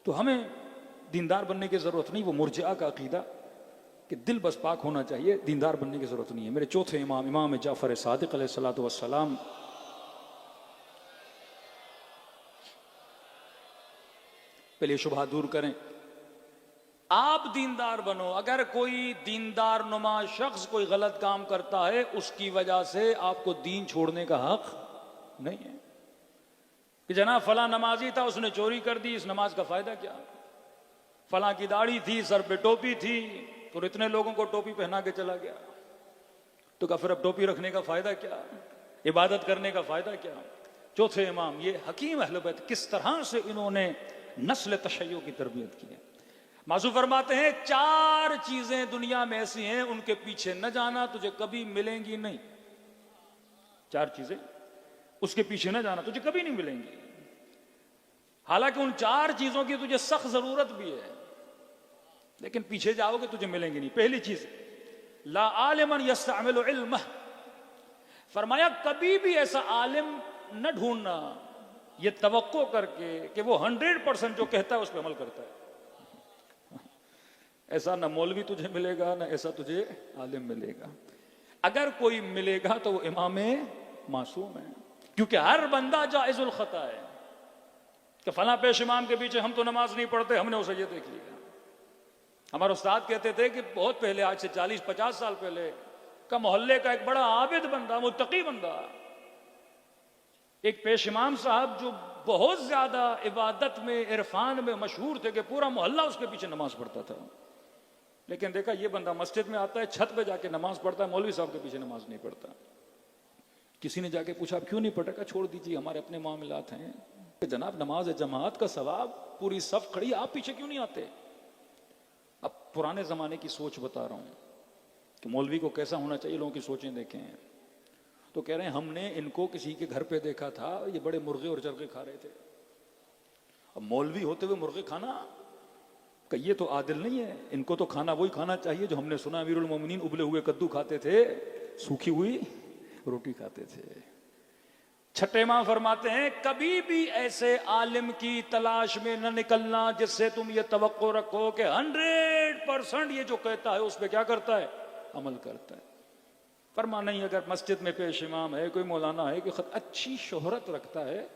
تو ہمیں دیندار بننے کی ضرورت نہیں۔ وہ مرجئہ کا عقیدہ کہ دل بس پاک ہونا چاہیے، دیندار بننے کی ضرورت نہیں ہے۔ میرے چوتھے امام جعفر صادق علیہ الصلوۃ والسلام پہلے شبہات دور کریں، آپ دیندار بنو۔ اگر کوئی دیندار نما شخص کوئی غلط کام کرتا ہے اس کی وجہ سے آپ کو دین چھوڑنے کا حق نہیں ہے کہ جناب فلاں نمازی تھا، اس نے چوری کر دی، اس نماز کا فائدہ کیا؟ فلاں کی داڑھی تھی، سر پہ ٹوپی تھی اور اتنے لوگوں کو ٹوپی پہنا کے چلا گیا، تو کہا پھر اب ٹوپی رکھنے کا فائدہ کیا؟ عبادت کرنے کا فائدہ کیا؟ چوتھے امام یہ حکیم اہل بیت کس طرح سے انہوں نے نسل تشیع کی تربیت کی ہے۔ معصوم فرماتے ہیں 4 چیزیں دنیا میں ایسی ہیں ان کے پیچھے نہ جانا، تجھے کبھی ملیں گی نہیں۔ 4 چیزیں اس کے پیچھے نہ جانا، تجھے کبھی نہیں ملیں گی، حالانکہ ان 4 چیزوں کی تجھے سخت ضرورت بھی ہے، لیکن پیچھے جاؤ گے تجھے ملیں گی نہیں۔ پہلی چیز، لا عالما یستعمل علمہ، فرمایا کبھی بھی ایسا عالم نہ ڈھونڈنا یہ توقع کر کے کہ وہ 100% جو کہتا ہے اس پہ عمل کرتا ہے۔ ایسا نہ مولوی تجھے ملے گا، نہ ایسا تجھے عالم ملے گا۔ اگر کوئی ملے گا تو وہ امام معصوم ہے، کیونکہ ہر بندہ جائز الخطا ہے کہ فلاں پیش امام کے پیچھے ہم تو نماز نہیں پڑھتے، ہم نے اسے یہ دیکھ لیا۔ ہمارے استاد کہتے تھے کہ بہت پہلے، آج سے 40-50 سال پہلے کا محلے کا ایک بڑا عابد بندہ، متقی بندہ، ایک پیش امام صاحب جو بہت زیادہ عبادت میں، عرفان میں مشہور تھے کہ پورا محلہ اس کے پیچھے نماز پڑھتا تھا، لیکن دیکھا یہ بندہ مسجد میں آتا ہے، چھت پہ جا کے نماز پڑھتا ہے، مولوی صاحب کے پیچھے نماز نہیں پڑھتا۔ کسی نے جا کے پوچھا آپ کیوں نہیں پڑھا؟ کہا چھوڑ دیجیے، ہمارے اپنے معاملات ہیں۔ کہ جناب نماز جماعت کا ثواب، پوری صف کھڑی، آپ پیچھے کیوں نہیں آتے؟ اب پرانے زمانے کی سوچ بتا رہا ہوں کہ مولوی کو کیسا ہونا چاہیے، لوگوں کی سوچیں دیکھیں۔ تو کہہ رہے ہیں ہم نے ان کو کسی کے گھر پہ دیکھا تھا، یہ بڑے مرغے اور چرغے کھا رہے تھے۔ اب مولوی ہوتے ہوئے مرغے کھانا، کہ یہ تو عادل نہیں ہے، ان کو تو کھانا وہی کھانا چاہیے جو ہم نے سنا امیر المومنین ابلے ہوئے کدو کھاتے تھے، سوکھی ہوئی روٹی کھاتے تھے۔ چھٹے ماں فرماتے ہیں کبھی بھی ایسے عالم کی تلاش میں نہ نکلنا جس سے تم یہ توقع رکھو کہ 100% یہ جو کہتا ہے اس پہ کیا کرتا ہے؟ عمل کرتا ہے۔ فرما نہیں، اگر مسجد میں پیش امام ہے، کوئی مولانا ہے کہ اچھی شہرت رکھتا ہے،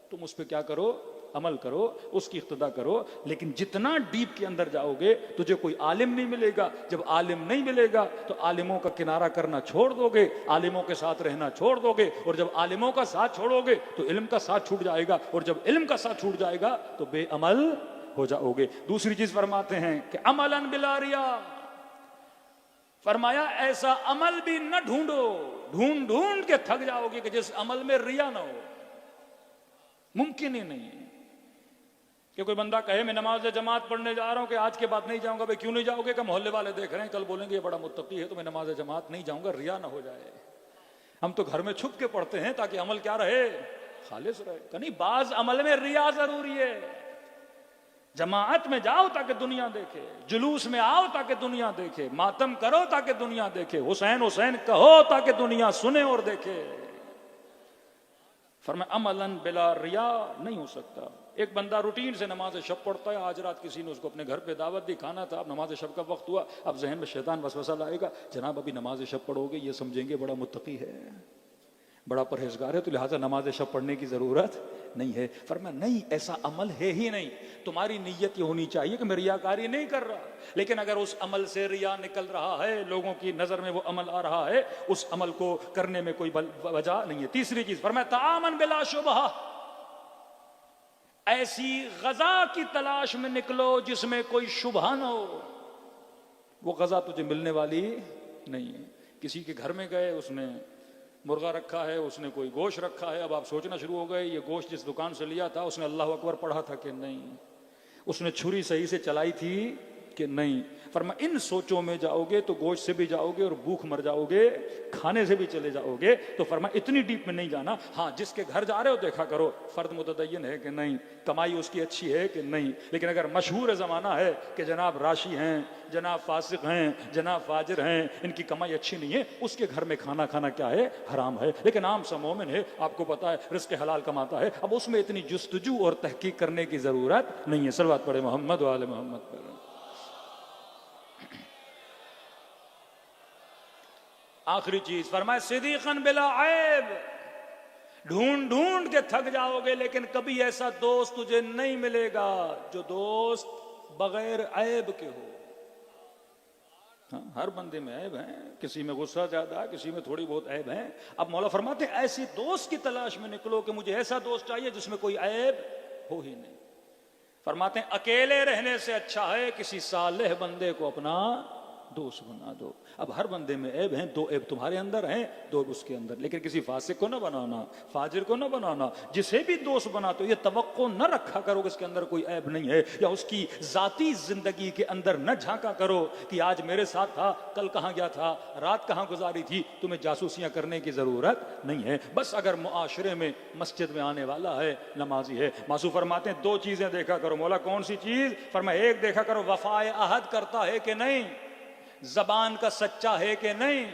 تم اس پہ کیا کرو؟ عمل کرو، اس کی اقتدا کرو، لیکن جتنا ڈیپ کے اندر جاؤ گے تجھے کوئی عالم نہیں ملے گا۔ جب عالم نہیں ملے گا تو عالموں کا کنارہ کرنا چھوڑ دو گے، عالموں کے ساتھ رہنا چھوڑ دو گے، اور جب عالموں کا ساتھ چھوڑو گے تو علم کا ساتھ چھوٹ جائے گا، اور جب علم کا ساتھ چھوٹ جائے گا تو بے عمل ہو جاؤ گے۔ دوسری چیز فرماتے ہیں کہ عملاً بلا ریا، فرمایا ایسا عمل بھی نہ ڈھونڈو، ڈھونڈ ڈھونڈ کے تھک جاؤ گے کہ جس عمل میں ریا نہ ہو۔ ممکن ہی نہیں ہے کہ کوئی بندہ کہے میں نماز جماعت پڑھنے جا رہا ہوں، کہ آج کے بعد نہیں جاؤں گا۔ بھائی کیوں نہیں جاؤ گے؟ کہ محلے والے دیکھ رہے ہیں، کل بولیں گے یہ بڑا متقی ہے تو میں نماز جماعت نہیں جاؤں گا، ریا نہ ہو جائے۔ ہم تو گھر میں چھپ کے پڑھتے ہیں تاکہ عمل کیا رہے؟ خالص رہے۔ کہ نہیں، بعض عمل میں ریا ضروری ہے۔ جماعت میں جاؤ تاکہ دنیا دیکھے، جلوس میں آؤ تاکہ دنیا دیکھے، ماتم کرو تاکہ دنیا دیکھے، حسین حسین کہو تاکہ دنیا سنے اور دیکھے۔ فرمایا عملاً بلا ریا نہیں ہو سکتا۔ ایک بندہ روٹین سے نماز شب پڑھتا ہے، آج رات کسی نے اس کو اپنے گھر پہ دعوت دی، کھانا تھا، اب نماز شب کا وقت ہوا، اب ذہن میں شیطان وسوسہ لائے گا، جناب ابھی نماز شب پڑھو گے، یہ سمجھیں گے بڑا متقی ہے۔ بڑا پرہیزگار ہے تو لہٰذا نماز شب پڑھنے کی ضرورت نہیں ہے. فرمایا نہیں، ایسا عمل ہے ہی نہیں. تمہاری نیت یہ ہونی چاہیے کہ میں ریاکاری نہیں کر رہا، لیکن اگر اس عمل سے ریا نکل رہا ہے، لوگوں کی نظر میں وہ عمل آ رہا ہے، اس عمل کو کرنے میں کوئی وجہ نہیں ہے. تیسری چیز فرمایا تعامن بلا شبہ، ایسی غذا کی تلاش میں نکلو جس میں کوئی شبہ نہ ہو. وہ غذا تجھے ملنے والی نہیں ہے. کسی کے گھر میں گئے، اس نے مرغا رکھا ہے، اس نے کوئی گوشت رکھا ہے. اب آپ سوچنا شروع ہو گئے یہ گوشت جس دکان سے لیا تھا اس نے اللہ اکبر پڑھا تھا کہ نہیں، اس نے چھری صحیح سے چلائی تھی کہ نہیں. فرمایا ان سوچوں میں جاؤ گے تو گوشت سے بھی جاؤ گے اور بھوک مر جاؤ گے، کھانے سے بھی چلے جاؤ گے. تو فرمایا اتنی ڈیپ میں نہیں جانا. ہاں جس کے گھر جا رہے ہو دیکھا کرو فرد متدین ہے کہ نہیں، کمائی اس کی اچھی ہے کہ نہیں. لیکن اگر مشہور زمانہ ہے کہ جناب راشی ہیں، جناب فاسق ہیں، جناب فاجر ہیں، ان کی کمائی اچھی نہیں ہے، اس کے گھر میں کھانا کھانا کیا ہے؟ حرام ہے. لیکن عام سا مومن ہے، آپ کو پتا ہے رزق حلال کماتا ہے، اب اس میں اتنی جستجو اور تحقیق کرنے کی ضرورت نہیں ہے. صلوات پڑھے محمد و آل محمد پر. آخری چیز فرمائے صدیقاً بلا عیب، ڈھونڈ ڈھونڈ کے تھک جاؤ گے لیکن کبھی ایسا دوست تجھے نہیں ملے گا جو دوست بغیر عیب کے ہو. ہاں ہر بندے میں عیب ہیں، کسی میں غصہ زیادہ، کسی میں تھوڑی بہت عیب ہیں. اب مولا فرماتے ہیں ایسی دوست کی تلاش میں نکلو کہ مجھے ایسا دوست چاہیے جس میں کوئی عیب ہو ہی نہیں. فرماتے ہیں اکیلے رہنے سے اچھا ہے کسی صالح بندے کو اپنا دوست بنا دو. اب ہر بندے میں عیب ہیں، دو عیب تمہارے اندر ہیں، دو عیب اس کے اندر. لیکن کسی فاسق کو نہ بنانا، فاجر کو نہ بنانا. جسے بھی دوست بناتے ہو یہ توقع نہ رکھا کرو کہ اس کے اندر کوئی عیب نہیں ہے، یا اس کی ذاتی زندگی کے اندر نہ جھانکا کرو کہ آج میرے ساتھ تھا، کل کہاں گیا تھا، رات کہاں گزاری تھی. تمہیں جاسوسیاں کرنے کی ضرورت نہیں ہے. بس اگر معاشرے میں مسجد میں آنے والا ہے، نمازی ہے. ماسو فرماتے ہیں دو چیزیں دیکھا کرو. مولا کون سی چیز؟ فرمایا ایک دیکھا کرو وفائے عہد کرتا ہے کہ نہیں، زبان کا سچا ہے کہ نہیں،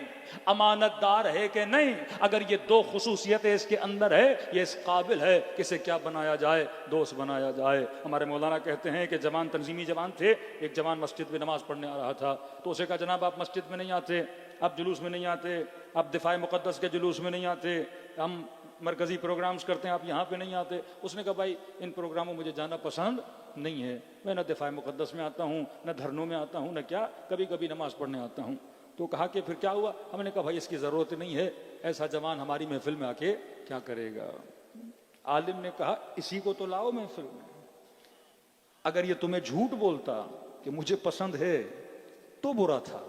امانت دار ہے کہ نہیں. اگر یہ دو خصوصیتیں اس کے اندر ہے، یہ اس قابل ہے کہ اسے کیا بنایا جائے؟ دوست بنایا جائے. ہمارے مولانا کہتے ہیں کہ جوان تنظیمی جوان تھے. ایک جوان مسجد میں نماز پڑھنے آ رہا تھا تو اسے کہا جناب آپ مسجد میں نہیں آتے، آپ جلوس میں نہیں آتے، آپ دفاع مقدس کے جلوس میں نہیں آتے، ہم مرکزی پروگرامز کرتے ہیں، آپ یہاں پہ نہیں آتے. اس نے کہا بھائی ان پروگراموں مجھے جانا پسند نہیں ہے، میں نہ دفاع مقدس میں آتا ہوں، نہ دھرنوں میں آتا ہوں، نہ کیا کبھی کبھی نماز پڑھنے آتا ہوں. تو کہا کہ پھر کیا ہوا؟ ہم نے کہا بھائی اس کی ضرورت نہیں ہے، ایسا جوان ہماری محفل میں آ کے کیا کرے گا؟ عالم نے کہا اسی کو تو لاؤ محفل میں. اگر یہ تمہیں جھوٹ بولتا کہ مجھے پسند ہے تو برا تھا.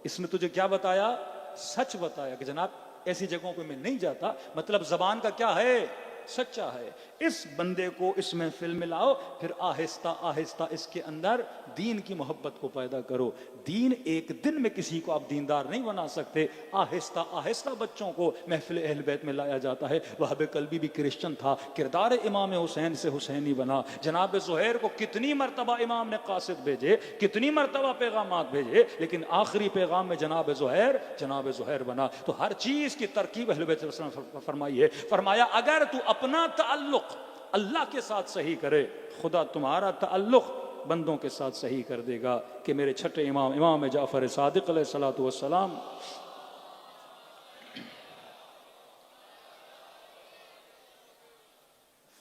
اس نے تجھے کیا بتایا؟ سچ بتایا کہ جناب ایسی جگہوں پہ میں نہیں جاتا. مطلب زبان کا کیا ہے؟ سچا ہے. اس بندے کو اس محفل میں لاؤ، پھر آہستہ آہستہ اس کے اندر دین کی محبت کو پیدا کرو. دین ایک دن میں کسی کو آپ دیندار نہیں بنا سکتے، آہستہ آہستہ بچوں کو محفل اہل بیت میں لایا جاتا ہے. وہاب قلبی بھی کرسچن تھا، کردار امام حسین سے حسینی بنا. جناب زہیر کو کتنی مرتبہ امام نے قاصد بھیجے، کتنی مرتبہ پیغامات بھیجے، لیکن آخری پیغام میں جناب زہیر بنا. تو ہر چیز کی ترکیب اہل بیت صلی اللہ علیہ وسلم فرمائی ہے. فرمایا اگر تو اپنا تعلق اللہ کے ساتھ صحیح کرے، خدا تمہارا تعلق بندوں کے ساتھ صحیح کر دے گا. کہ میرے چھٹے امام جعفر صادق علیہ الصلوۃ والسلام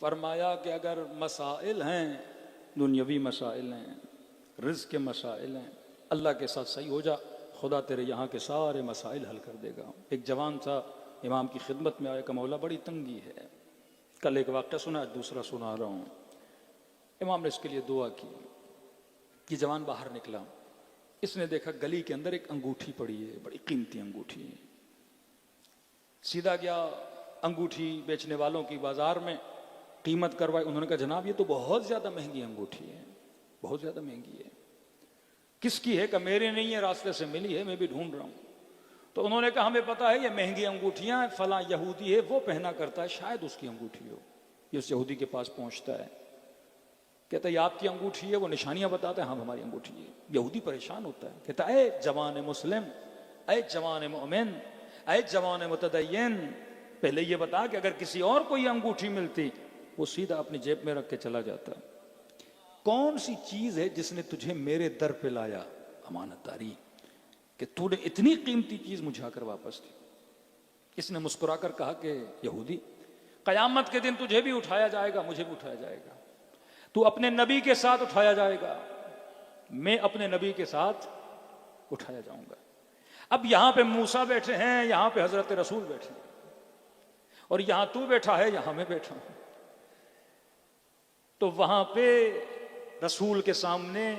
فرمایا کہ اگر مسائل ہیں، دنیاوی مسائل ہیں، رزق کے مسائل ہیں، اللہ کے ساتھ صحیح ہو جا، خدا تیرے یہاں کے سارے مسائل حل کر دے گا. ایک جوان تھا امام کی خدمت میں آیا کہ مولا بڑی تنگی ہے. کل ایک واقعہ سنا، دوسرا سنا رہا ہوں. امام نے اس کے لیے دعا کی. یہ جوان باہر نکلا، اس نے دیکھا گلی کے اندر ایک انگوٹھی پڑی ہے، بڑی قیمتی انگوٹھی. سیدھا گیا انگوٹھی بیچنے والوں کی بازار میں، قیمت کروائی. انہوں نے کہا جناب یہ تو بہت زیادہ مہنگی انگوٹھی ہے، بہت زیادہ مہنگی ہے. کس کی ہے؟ کہ میرے نہیں ہے، راستے سے ملی ہے، میں بھی ڈھونڈ رہا ہوں. تو انہوں نے کہا ہمیں پتا ہے یہ مہنگی انگوٹھیاں فلاں یہودی ہے وہ پہنا کرتا ہے، شاید اس کی انگوٹھی ہو. یہ اس یہودی کے پاس پہنچتا ہے، کہتا ہے یہ آپ کی انگوٹھی ہے؟ وہ نشانیاں بتاتا ہے، ہاں ہماری انگوٹھی ہے. یہودی پریشان ہوتا ہے، کہتا ہے اے جوان مسلم، اے جوان مومن، اے جوان متدین، پہلے یہ بتا کہ اگر کسی اور کو یہ انگوٹھی ملتی وہ سیدھا اپنی جیب میں رکھ کے چلا جاتا. کون سی چیز ہے جس نے تجھے میرے در پہ لایا؟ امانت داری، کہ تو نے اتنی قیمتی چیز مجھے آ کر واپس دی. اس نے مسکرا کر کہا کہ یہودی، قیامت کے دن تجھے بھی اٹھایا جائے گا، مجھے بھی اٹھایا جائے گا، تو اپنے نبی کے ساتھ اٹھایا جائے گا، میں اپنے نبی کے ساتھ اٹھایا جاؤں گا۔ اب یہاں پہ موسیٰ بیٹھے ہیں، یہاں پہ حضرت رسول بیٹھے ہیں، اور یہاں تو بیٹھا ہے، یہاں میں بیٹھا ہوں۔ تو وہاں پہ رسول کے سامنے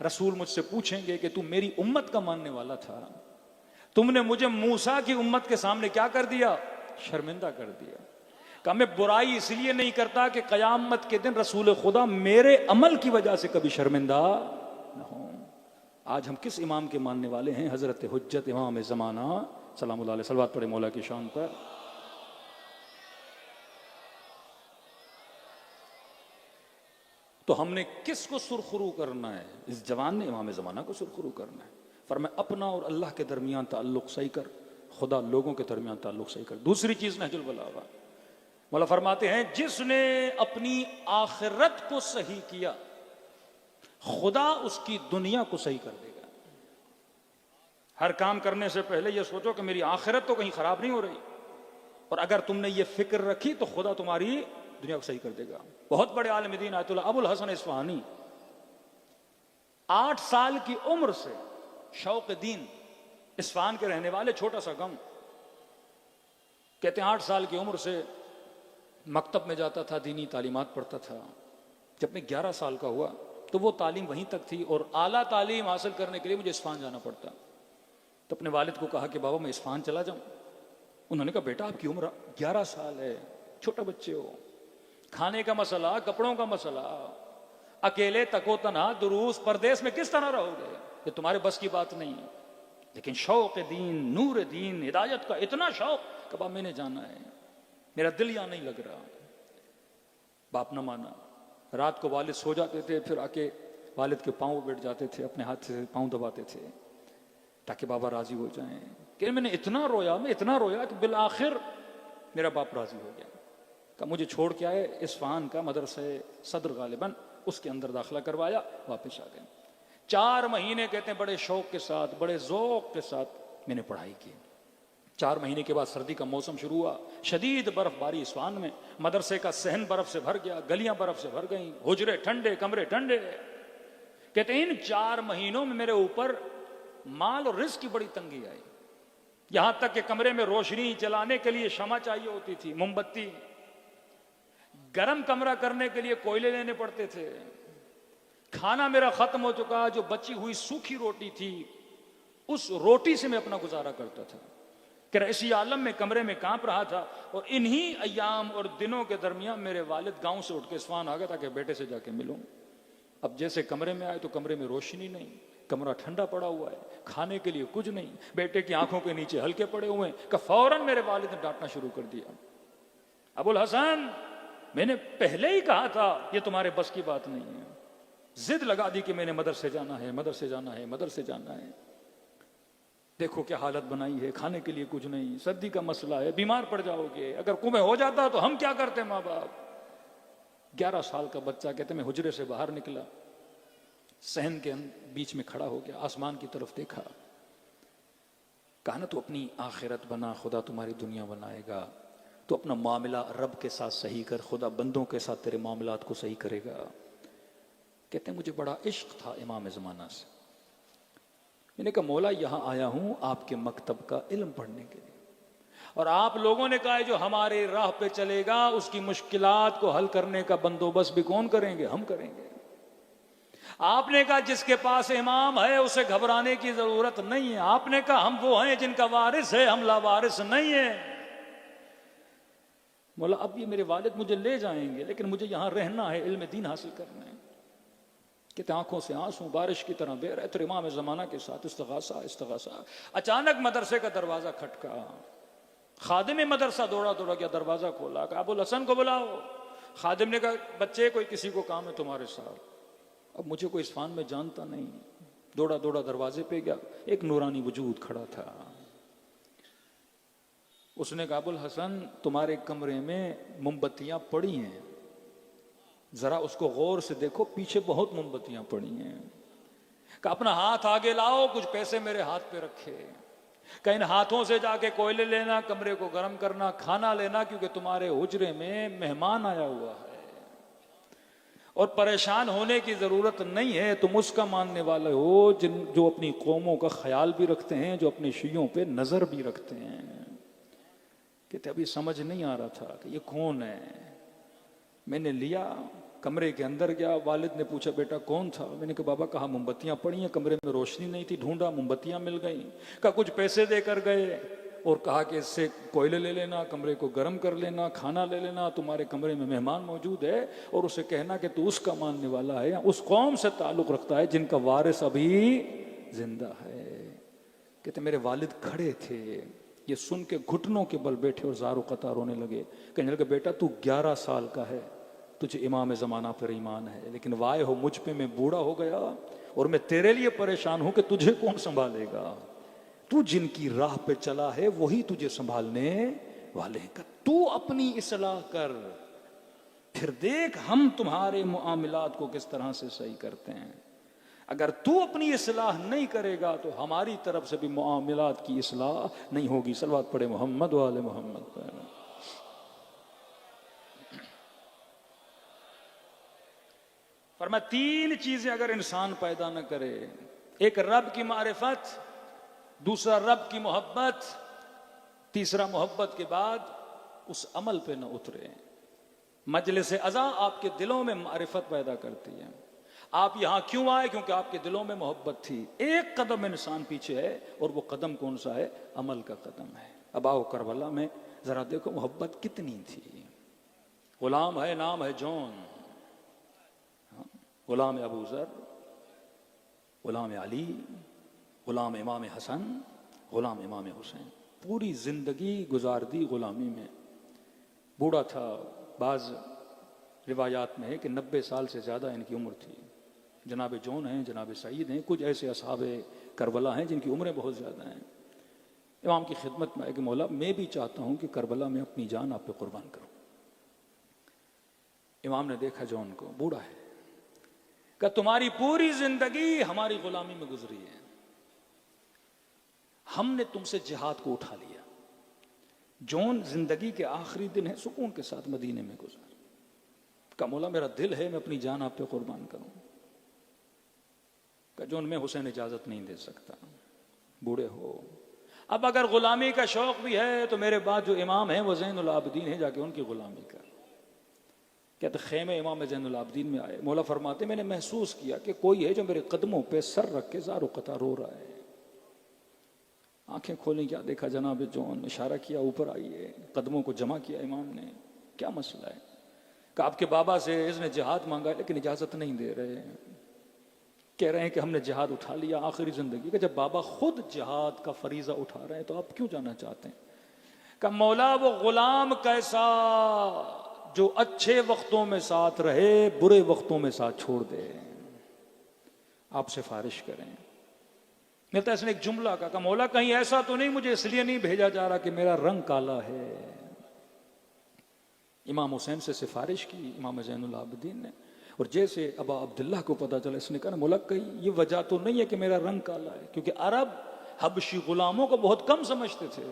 رسول مجھ سے پوچھیں گے کہ تم میری امت کا ماننے والا تھا، تم نے مجھے موسیٰ کی امت کے سامنے کیا کر دیا؟ شرمندہ کر دیا۔ کہ میں برائی اس لیے نہیں کرتا کہ قیامت کے دن رسول خدا میرے عمل کی وجہ سے کبھی شرمندہ نہ ہوں۔ آج ہم کس امام کے ماننے والے ہیں؟ حضرت حجت امام زمانہ سلام اللہ علیہ، صلوات پڑھے مولا کی شان پر۔ تو ہم نے کس کو سرخرو کرنا ہے؟ اس جوان نے امام زمانہ کو سرخرو کرنا ہے۔ فرمایا اپنا اور اللہ کے درمیان تعلق صحیح کر، خدا لوگوں کے درمیان تعلق صحیح کر۔ دوسری چیز نہج البلاغہ، مولا فرماتے ہیں جس نے اپنی آخرت کو صحیح کیا، خدا اس کی دنیا کو صحیح کر دے گا۔ ہر کام کرنے سے پہلے یہ سوچو کہ میری آخرت تو کہیں خراب نہیں ہو رہی، اور اگر تم نے یہ فکر رکھی تو خدا تمہاری دنیا کو صحیح کر دے گا۔ بہت بڑے عالم دین آیت اللہ ابو الحسن اصفہانی 8 سال کی عمر سے شوق دین، اصفہان کے رہنے والے، چھوٹا سا گاؤں، کہتے ہیں 8 سال کی عمر سے مکتب میں جاتا تھا، دینی تعلیمات پڑھتا تھا۔ جب میں 11 سال کا ہوا تو وہ تعلیم وہیں تک تھی، اور اعلیٰ تعلیم حاصل کرنے کے لیے مجھے اصفہان جانا پڑتا۔ تو اپنے والد کو کہا کہ بابا میں اصفہان چلا جاؤں۔ انہوں نے کہا بیٹا آپ کی عمر 11 سال ہے، چھوٹا بچے ہو، کھانے کا مسئلہ، کپڑوں کا مسئلہ، اکیلے تکو تنہا دروس پردیس میں کس طرح رہو گے؟ یہ تمہارے بس کی بات نہیں۔ لیکن شوق دین، نور دین، ہدایت کا اتنا شوق کہ باپ میں نے جانا ہے، میرا دل یہاں نہیں لگ رہا۔ باپ نہ مانا۔ رات کو والد سو جاتے تھے، پھر آ کے والد کے پاؤں بیٹھ جاتے تھے، اپنے ہاتھ سے پاؤں دباتے تھے تاکہ بابا راضی ہو جائیں۔ کہ میں نے اتنا رویا، میں اتنا رویا کہ بالآخر میرا باپ راضی ہو گیا۔ کہ مجھے چھوڑ کے آئے اصفہان کا مدرسہ صدر غالباً، اس کے اندر داخلہ کروایا، واپس آ گئے۔ 4 مہینے کہتے ہیں بڑے شوق کے ساتھ، بڑے ذوق کے ساتھ میں نے پڑھائی کی۔ 4 مہینے کے بعد سردی کا موسم شروع ہوا، شدید برف باری اصفہان میں، مدرسے کا صحن برف سے بھر گیا، گلیاں برف سے بھر گئیں، حجرے ٹھنڈے، کمرے ٹھنڈے۔ کہتے ہیں ان 4 مہینوں میں میرے اوپر مال اور رزق کی بڑی تنگی آئی، یہاں تک کہ کمرے میں روشنی چلانے کے لیے شمع چاہیے ہوتی تھی، موم بتی، گرم کمرہ کرنے کے لیے کوئلے لینے پڑتے تھے۔ کھانا میرا ختم ہو چکا، جو بچی ہوئی سوکھی روٹی تھی اس روٹی سے میں اپنا گزارا کرتا تھا۔ کہ اسی عالم میں کمرے میں کانپ رہا تھا، اور انہی ایام اور دنوں کے درمیان میرے والد گاؤں سے اٹھ کے اصفہان آ گیا تاکہ بیٹے سے جا کے ملوں۔ اب جیسے کمرے میں آئے تو کمرے میں روشنی نہیں، کمرہ ٹھنڈا پڑا ہوا ہے، کھانے کے لیے کچھ نہیں، بیٹے کی آنکھوں کے نیچے ہلکے پڑے ہوئے ہیں کہ فوراً میرے والد نے ڈانٹنا شروع کر دیا۔ ابو الحسن میں نے پہلے ہی کہا تھا یہ تمہارے بس کی بات نہیں ہے۔ ضد لگا دی کہ میں نے مدرسے جانا ہے، مدرسے جانا ہے، مدرسے جانا ہے۔ دیکھو کیا حالت بنائی ہے، کھانے کے لیے کچھ نہیں، سردی کا مسئلہ ہے، بیمار پڑ جاؤ گے، اگر کنویں ہو جاتا تو ہم کیا کرتے ماں باپ۔ 11 سال کا بچہ، کہتے میں حجرے سے باہر نکلا، صحن کے بیچ میں کھڑا ہو گیا، آسمان کی طرف دیکھا، کہا نا تو اپنی آخرت بنا، خدا تمہاری دنیا بنائے گا، تو اپنا معاملہ رب کے ساتھ صحیح کر، خدا بندوں کے ساتھ تیرے معاملات کو صحیح کرے گا۔ کہتے ہیں مجھے بڑا عشق تھا امام زمانہ سے، میں نے کہا مولا یہاں آیا ہوں آپ کے مکتب کا علم پڑھنے کے لیے، اور آپ لوگوں نے کہا جو ہمارے راہ پہ چلے گا اس کی مشکلات کو حل کرنے کا بندوبست بھی کون کریں گے؟ ہم کریں گے۔ آپ نے کہا جس کے پاس امام ہے اسے گھبرانے کی ضرورت نہیں ہے، آپ نے کہا ہم وہ ہیں جن کا وارث ہے، ہم لاوارث نہیں ہیں۔ مولا اب یہ میرے والد مجھے لے جائیں گے، لیکن مجھے یہاں رہنا ہے، علم دین حاصل کرنا ہے۔ کہتے آنکھوں سے آنسو بارش کی طرح بہ رہے تھے، امام زمانہ کے ساتھ استغاثہ استغاثہ۔ اچانک مدرسے کا دروازہ کھٹکا، خادم مدرسہ دوڑا گیا، دروازہ کھولا، کہا ابو الحسن کو بلاؤ۔ خادم نے کہا بچے کوئی کسی کو کام ہے تمہارے ساتھ۔ اب مجھے کوئی اصفہان میں جانتا نہیں، دوڑا دروازے پہ گیا، ایک نورانی وجود کھڑا تھا۔ اس نے کہا ابو الحسن تمہارے کمرے میں موم بتیاں پڑی ہیں، ذرا اس کو غور سے دیکھو، پیچھے بہت موم بتیاں پڑی ہیں۔ کہ اپنا ہاتھ آگے لاؤ، کچھ پیسے میرے ہاتھ پہ رکھے۔ کہ ان ہاتھوں سے جا کے کوئلے لینا، کمرے کو گرم کرنا، کھانا لینا، کیونکہ تمہارے حجرے میں مہمان آیا ہوا ہے اور پریشان ہونے کی ضرورت نہیں ہے. تم اس کا ماننے والے ہو جو اپنی قوموں کا خیال بھی رکھتے ہیں، جو اپنی شیعوں پہ نظر بھی رکھتے ہیں. کہتے ابھی سمجھ نہیں آ رہا تھا کہ یہ کون ہے. میں نے لیا، کمرے کے اندر گیا، والد نے پوچھا بیٹا کون تھا؟ میں نے کہا بابا کہا موم بتیاں پڑی ہیں، کمرے میں روشنی نہیں تھی، ڈھونڈا موم بتیاں مل گئیں. کہا کچھ پیسے دے کر گئے اور کہا کہ اس سے کوئلے لے لینا، کمرے کو گرم کر لینا، کھانا لے لینا، تمہارے کمرے میں مہمان موجود ہے، اور اسے کہنا کہ تو اس کا ماننے والا ہے یا اس قوم سے تعلق رکھتا ہے جن کا وارث ابھی زندہ ہے. کہتے میرے والد کھڑے تھے، یہ سن کے گھٹنوں کے بل بیٹھے اور زار و قطار رونے لگے. کہنے لگے بیٹا تو 11 سال کا ہے، تجھے امام زمانہ پر ایمان ہے، لیکن وائے ہو مجھ پہ میں بوڑھا ہو گیا اور میں تیرے لیے پریشان ہوں کہ تجھے کون سنبھالے گا. تو جن کی راہ پہ چلا ہے وہی تجھے سنبھالنے والے ہیں. کہ تو اپنی اصلاح کر، پھر دیکھ ہم تمہارے معاملات کو کس طرح سے صحیح کرتے ہیں. اگر تو اپنی اصلاح نہیں کرے گا تو ہماری طرف سے بھی معاملات کی اصلاح نہیں ہوگی. صلوات پڑھے محمد و آل محمد پر. فرمایا 3 چیزیں اگر انسان پیدا نہ کرے، ایک رب کی معرفت، دوسرا رب کی محبت، تیسرا محبت کے بعد اس عمل پہ نہ اترے. مجلس ازاں آپ کے دلوں میں معرفت پیدا کرتی ہے. آپ یہاں کیوں آئے؟ کیونکہ آپ کے دلوں میں محبت تھی. ایک قدم انسان پیچھے ہے، اور وہ قدم کون سا ہے؟ عمل کا قدم ہے. اب آؤ کربلا میں ذرا دیکھو محبت کتنی تھی. غلام ہے، نام ہے جون، غلام ابو ذر، غلام علی، غلام امام حسن، غلام امام حسین. پوری زندگی گزار دی غلامی میں. بوڑھا تھا، بعض روایات میں ہے کہ 90 سال سے زیادہ ان کی عمر تھی. جناب جون ہیں، جناب سعید ہیں، کچھ ایسے اصحاب کربلا ہیں جن کی عمریں بہت زیادہ ہیں. امام کی خدمت میں ہے کہ مولا میں بھی چاہتا ہوں کہ کربلا میں اپنی جان آپ پہ قربان کروں. امام نے دیکھا جون کو، بوڑھا ہے، کہ تمہاری پوری زندگی ہماری غلامی میں گزری ہے، ہم نے تم سے جہاد کو اٹھا لیا. جون زندگی کے آخری دن ہے سکون کے ساتھ مدینے میں گزار. کہا مولا میرا دل ہے میں اپنی جان آپ پہ قربان کروں. کہ جون میں حسین اجازت نہیں دے سکتا، بوڑھے ہو. اب اگر غلامی کا شوق بھی ہے تو میرے بعد جو امام ہیں وہ زین العابدین ہیں، جا کے ان کی غلامی کر. کہتے خیمے امام زین العابدین میں آئے. مولا فرماتے میں نے محسوس کیا کہ کوئی ہے جو میرے قدموں پہ سر رکھ کے زار و قطار رو رہا ہے. آنکھیں کھولیں، کیا دیکھا جناب جون، اشارہ کیا اوپر آئیے. قدموں کو جمع کیا امام نے. کیا مسئلہ ہے؟ کہ آپ کے بابا سے اس نے جہاد مانگا لیکن اجازت نہیں دے رہے. کہہ رہے ہیں کہ ہم نے جہاد اٹھا لیا آخری زندگی. کہ جب بابا خود جہاد کا فریضہ اٹھا رہے ہیں تو آپ کیوں جانا چاہتے ہیں؟ کہ مولا وہ غلام کیسا جو اچھے وقتوں میں ساتھ رہے، برے وقتوں میں ساتھ چھوڑ دے. آپ سفارش کریں. ملتا ہے اس نے ایک جملہ کا، کہ مولا کہیں ایسا تو نہیں مجھے اس لیے نہیں بھیجا جا رہا کہ میرا رنگ کالا ہے. امام حسین سے سفارش کی امام زین العابدین نے، اور جیسے ابا عبداللہ کو پتا چلا اس نے کہا مولا کہیں یہ وجہ تو نہیں ہے کہ میرا رنگ کالا ہے، کیونکہ عرب حبشی غلاموں کو بہت کم سمجھتے تھے.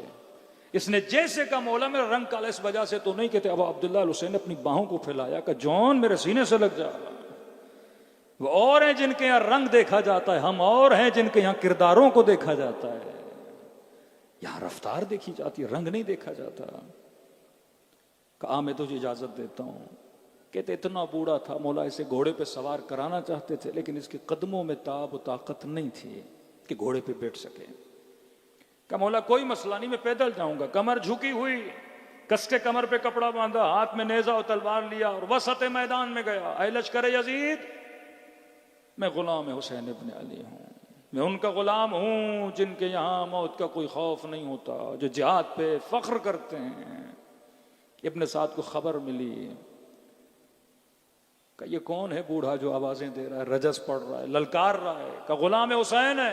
اس نے جیسے کہا مولا میرا رنگ کالا اس وجہ سے تو نہیں. کہتے ابا عبداللہ الحسین نے اپنی باہوں کو پھیلایا کہ جون میرے سینے سے لگ جا. وہ اور ہیں جن کے یہاں رنگ دیکھا جاتا ہے، ہم اور ہیں جن کے یہاں کرداروں کو دیکھا جاتا ہے. یہاں رفتار دیکھی جاتی ہے، رنگ نہیں دیکھا جاتا. کہا میں تجھے اجازت دیتا ہوں. کہتے اتنا بوڑھا تھا مولا اسے گھوڑے پہ سوار کرانا چاہتے تھے لیکن اس کے قدموں میں تاب و طاقت نہیں تھی کہ گھوڑے پہ بیٹھ سکے. کہ مولا کوئی مسئلہ نہیں میں پیدل جاؤں گا. کمر جھکی ہوئی، کس کے کمر پہ کپڑا باندھا، ہاتھ میں نیزہ و تلوار لیا اور وسط میدان میں گیا. اے لشکر یزید، میں غلام حسین ابن علی ہوں، میں ان کا غلام ہوں جن کے یہاں موت کا کوئی خوف نہیں ہوتا، جو جہاد پہ فخر کرتے ہیں. ابن سعد کو خبر ملی کہ یہ کون ہے بوڑھا جو آوازیں دے رہا ہے، رجس پڑھ رہا ہے، للکار رہا ہے. کہ غلام حسین ہے.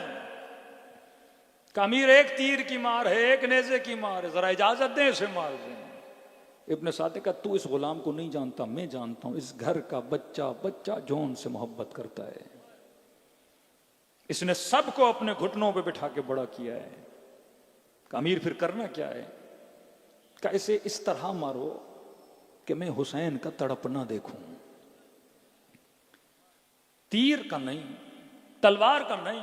کہ امیر ایک تیر کی مار ہے، ایک نیزے کی مار ہے، ذرا اجازت دیں اسے مار دیں. ابن سعد کا تو اس غلام کو نہیں جانتا، میں جانتا ہوں. اس گھر کا بچہ جون سے محبت کرتا ہے. اس نے سب کو اپنے گھٹنوں پہ بٹھا کے بڑا کیا ہے. کہ امیر پھر کرنا کیا ہے؟ کہ اسے اس طرح مارو کہ میں حسین کا تڑپنا دیکھوں، تیر کا نہیں، تلوار کا نہیں،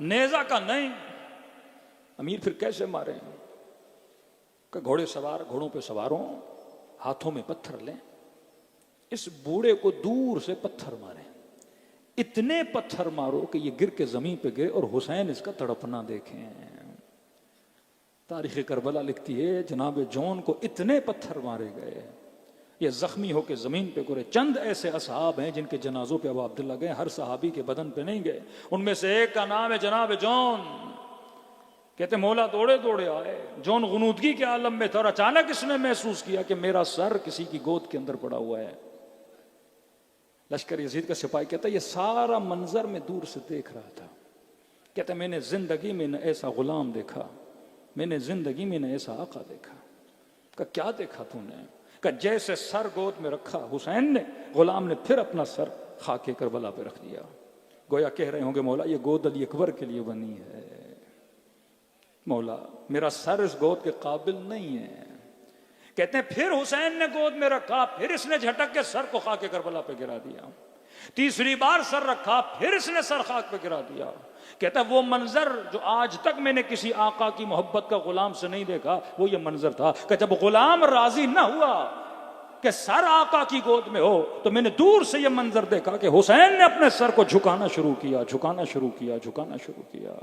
نیزہ کا نہیں۔ امیر پھر کیسے مارے؟ کہ گھوڑوں پہ سوار ہوں، ہاتھوں میں پتھر لیں، اس بوڑھے کو دور سے پتھر مارے، اتنے پتھر مارو کہ یہ گر کے زمین پہ گرے اور حسین اس کا تڑپنا دیکھیں۔ تاریخ کربلا لکھتی ہے جناب جون کو اتنے پتھر مارے گئے، یہ زخمی ہو کے زمین پہ گرے۔ چند ایسے اصحاب ہیں جن کے جنازوں پہ ابو عبداللہ گئے، ہر صحابی کے بدن پہ نہیں گئے۔ ان میں سے ایک کا نام ہے جناب جون، کہتے مولا دوڑے دوڑے آئے، جون غنودگی کے عالم میں تھا اور اچانک اس نے محسوس کیا کہ میرا سر کسی کی گود کے اندر پڑا ہوا ہے۔ لشکر یزید کا سپاہی کہتا ہے یہ سارا منظر میں دور سے دیکھ رہا تھا، کہتا میں نے زندگی میں نہ ایسا غلام دیکھا، میں نے زندگی میں نہ ایسا آقا دیکھا۔ کہ کیا دیکھا تو نے؟ کہ جیسے سر گود میں رکھا حسین نے، غلام نے پھر اپنا سر خاک کربلا پہ رکھ دیا، گویا کہہ رہے ہوں گے مولا یہ گود علی اکبر کے لیے بنی ہے، مولا میرا سر اس گود کے قابل نہیں ہے۔ کہتے ہیں پھر حسین نے گود میں رکھا، پھر اس نے جھٹک کے سر کو خاک کربلا پہ گرا دیا، تیسری بار سر رکھا، پھر اس نے سر خاک پہ گرا دیا۔ کہتا ہے وہ منظر جو آج تک میں نے کسی آقا کی محبت کا غلام سے نہیں دیکھا، وہ یہ منظر تھا کہ جب غلام راضی نہ ہوا کہ سر آقا کی گود میں ہو، تو میں نے دور سے یہ منظر دیکھا کہ حسین نے اپنے سر کو جھکانا شروع کیا، جھکانا شروع کیا، جھکانا شروع کیا،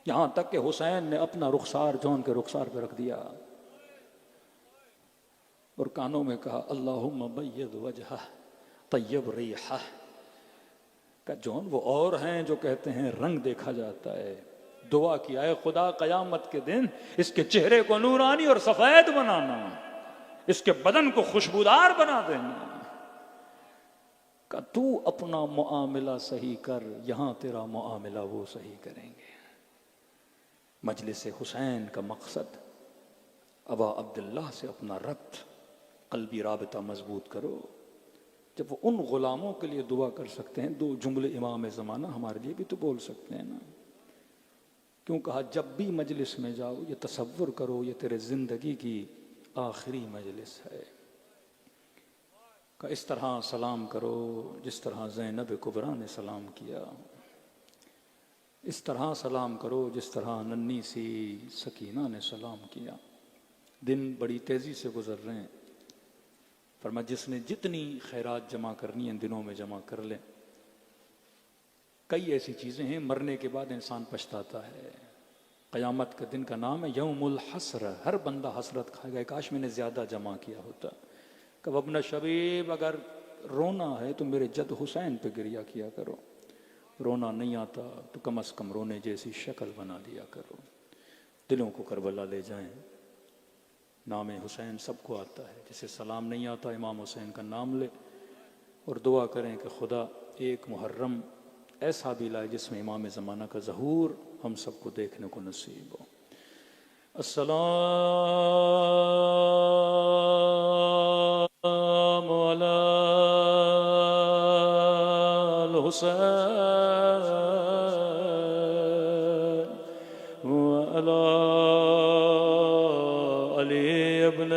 یہاں تک کہ حسین نے اپنا رخسار جون کے رخسار پہ رکھ دیا اور کانوں میں کہا اللہم بید وجہہ طیب ریحہ۔ کہ جون وہ اور ہیں جو کہتے ہیں رنگ دیکھا جاتا ہے، دعا کیا ہے خدا قیامت کے دن اس کے چہرے کو نورانی اور سفید بنانا، اس کے بدن کو خوشبودار بنا دینا۔ کہ تو اپنا معاملہ صحیح کر، یہاں تیرا معاملہ وہ صحیح کریں گے۔ مجلس حسین کا مقصد ابا عبداللہ سے اپنا ربط، قلبی رابطہ مضبوط کرو۔ جب وہ ان غلاموں کے لیے دعا کر سکتے ہیں، دو جملے امام زمانہ ہمارے لیے بھی تو بول سکتے ہیں نا۔ کیوں کہا جب بھی مجلس میں جاؤ یہ تصور کرو یہ تیرے زندگی کی آخری مجلس ہے۔ کہ اس طرح سلام کرو جس طرح زینب کبریٰ نے سلام کیا، اس طرح سلام کرو جس طرح ننھی سی سکینہ نے سلام کیا۔ دن بڑی تیزی سے گزر رہے ہیں، فرمایا جس نے جتنی خیرات جمع کرنی ہیں دنوں میں جمع کر لیں۔ کئی ایسی چیزیں ہیں مرنے کے بعد انسان پچھتاتا ہے۔ قیامت کا دن کا نام ہے یوم الحسر، ہر بندہ حسرت کھائے گا، کاش میں نے زیادہ جمع کیا ہوتا۔ کہ ابن شبیب اگر رونا ہے تو میرے جد حسین پہ گریا کیا کرو، رونا نہیں آتا تو کم از کم رونے جیسی شکل بنا لیا کرو۔ دلوں کو کربلا لے جائیں، نام حسین سب کو آتا ہے، جسے سلام نہیں آتا امام حسین کا نام لے اور دعا کریں کہ خدا ایک محرم ایسا بھی لائے جس میں امام زمانہ کا ظہور ہم سب کو دیکھنے کو نصیب ہو۔ السلام علی الحسین وعلی علی ابن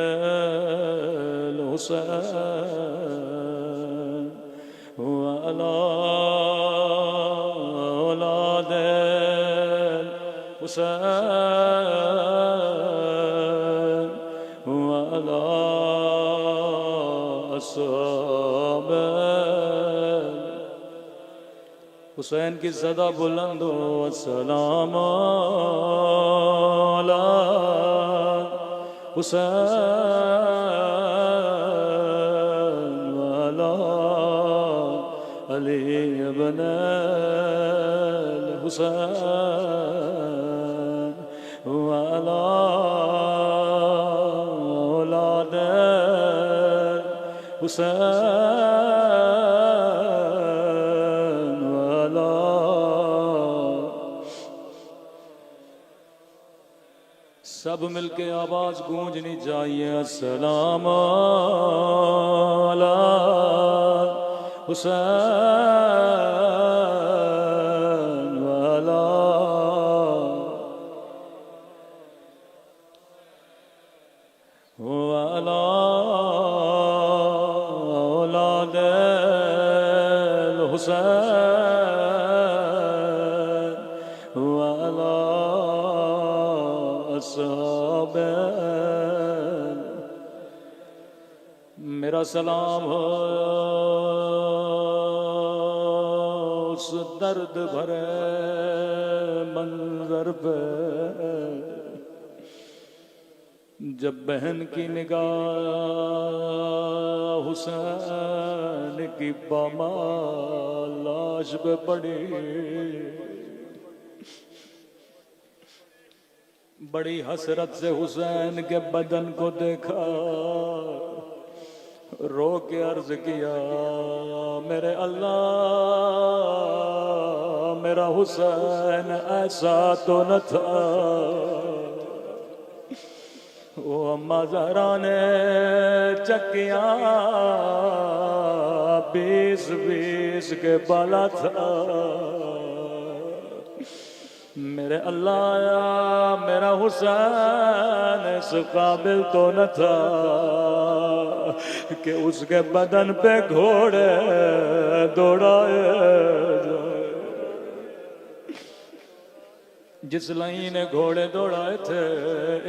الحسین وعلی اولاد الحسین وعلی اصحاب حسین کی صدا بلند ہو۔ السلام علی حسین وعلی علی ابن الحسین وعلی اولاد حسین وعلی۔ سب مل کے آواز گونجنی چاہیے، السلام علی حسین۔ اصحابہ میرا سلام ہو اس درد بھرے منظر پہ جب بہن کی نگاہ حسین کی پامال لاش پہ پڑی بڑی حسرت سے حسین کے بدن کو دیکھا رو کے عرض کیا میرے اللہ میرا حسین ایسا تو نہ تھا وہ اما زہرا نے چکیاں 20 کے بالا تھا میرے اللہ میرا حسین اس قابل تو نہ تھا کہ اس کے بدن پہ گھوڑے دوڑائے جس لائی نے گھوڑے دوڑائے تھے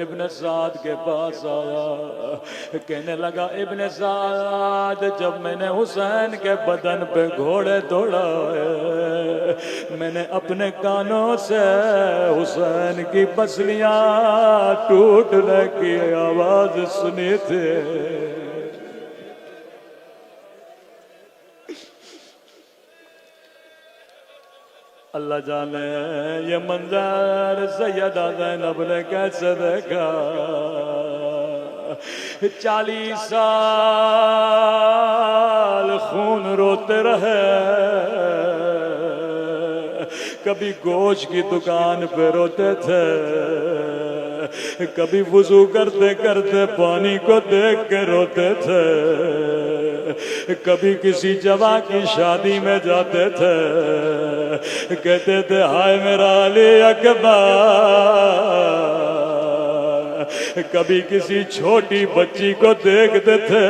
ابن سعد کے پاس آیا کہنے لگا ابن سعد جب میں نے حسین کے بدن پہ گھوڑے دوڑائے میں نے اپنے کانوں سے حسین کی پسلیاں ٹوٹنے کی آواز سنی تھی اللہ جانے یہ منظر سیدہ زینب نے کیسے دیکھا 40 سال خون روتے رہے کبھی گوشت کی دکان پہ روتے تھے کبھی وضو کرتے کرتے پانی کو دیکھ کے روتے تھے کبھی کسی جوان کی شادی میں جاتے تھے کہتے تھے ہائے میرا علی اکبر کبھی کسی چھوٹی بچی کو دیکھتے تھے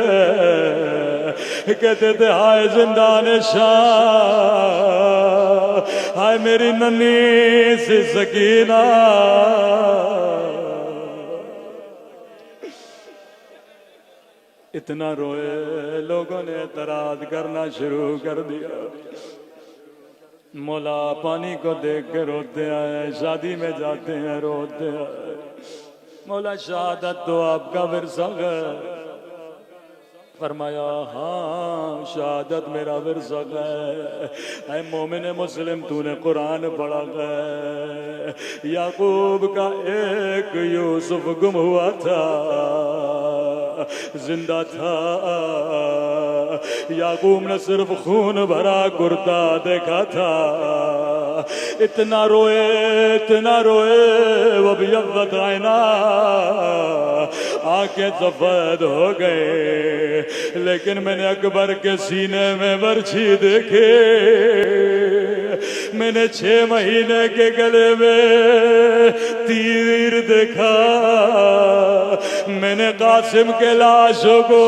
کہتے تھے ہائے زندان شاہ ہائے میری ننھی سی سکینہ اتنا روئے لوگوں نے اعتراض کرنا شروع کر دیا مولا پانی کو دیکھ کے روتے آئے شادی میں جاتے ہیں روتے آئے مولا شہادت تو آپ کا ورثہ ہے فرمایا ہاں شہادت میرا ورثہ ہے اے مومن مسلم تو نے قرآن پڑھا ہے یعقوب کا ایک یوسف گم ہوا تھا زندہ تھا یعقوب نے صرف خون بھرا کرتا دیکھا تھا اتنا روئے وہ بیضت عینا آنکھیں سفید ہو گئے لیکن میں نے اکبر کے سینے میں برچھی دیکھے میں نے 6 مہینے کے گلے میں تیر دیکھا میں نے قاسم کے لاشوں کو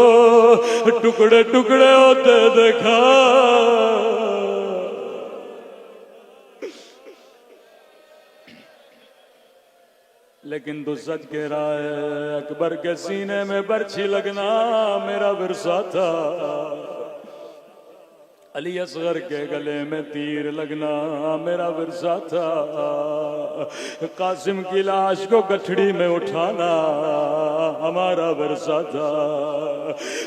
ٹکڑے ٹکڑے ہوتے دیکھا لیکن تو سچ کہہ رہا ہے اکبر کے سینے میں برچھی لگنا میرا ورثہ تھا علی اصغر کے گلے میں تیر لگنا میرا ورثہ تھا قاسم کی لاش کو گٹھڑی میں اٹھانا ہمارا ورثہ تھا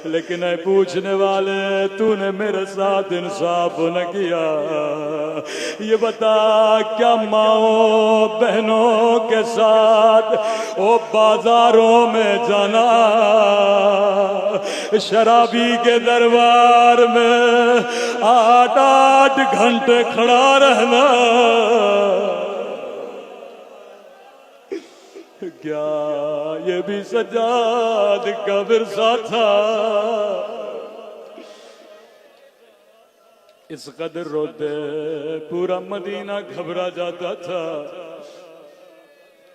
لیکن اے پوچھنے والے تو نے میرے ساتھ انصاف نہ کیا یہ بتا کیا ماؤں بہنوں کے ساتھ وہ بازاروں میں جانا شرابی کے دربار میں 8 گھنٹے کھڑا رہنا کیا یہ بھی سجاد کا ورثہ تھا اس قدر روتے پورا مدینہ گھبرا جاتا تھا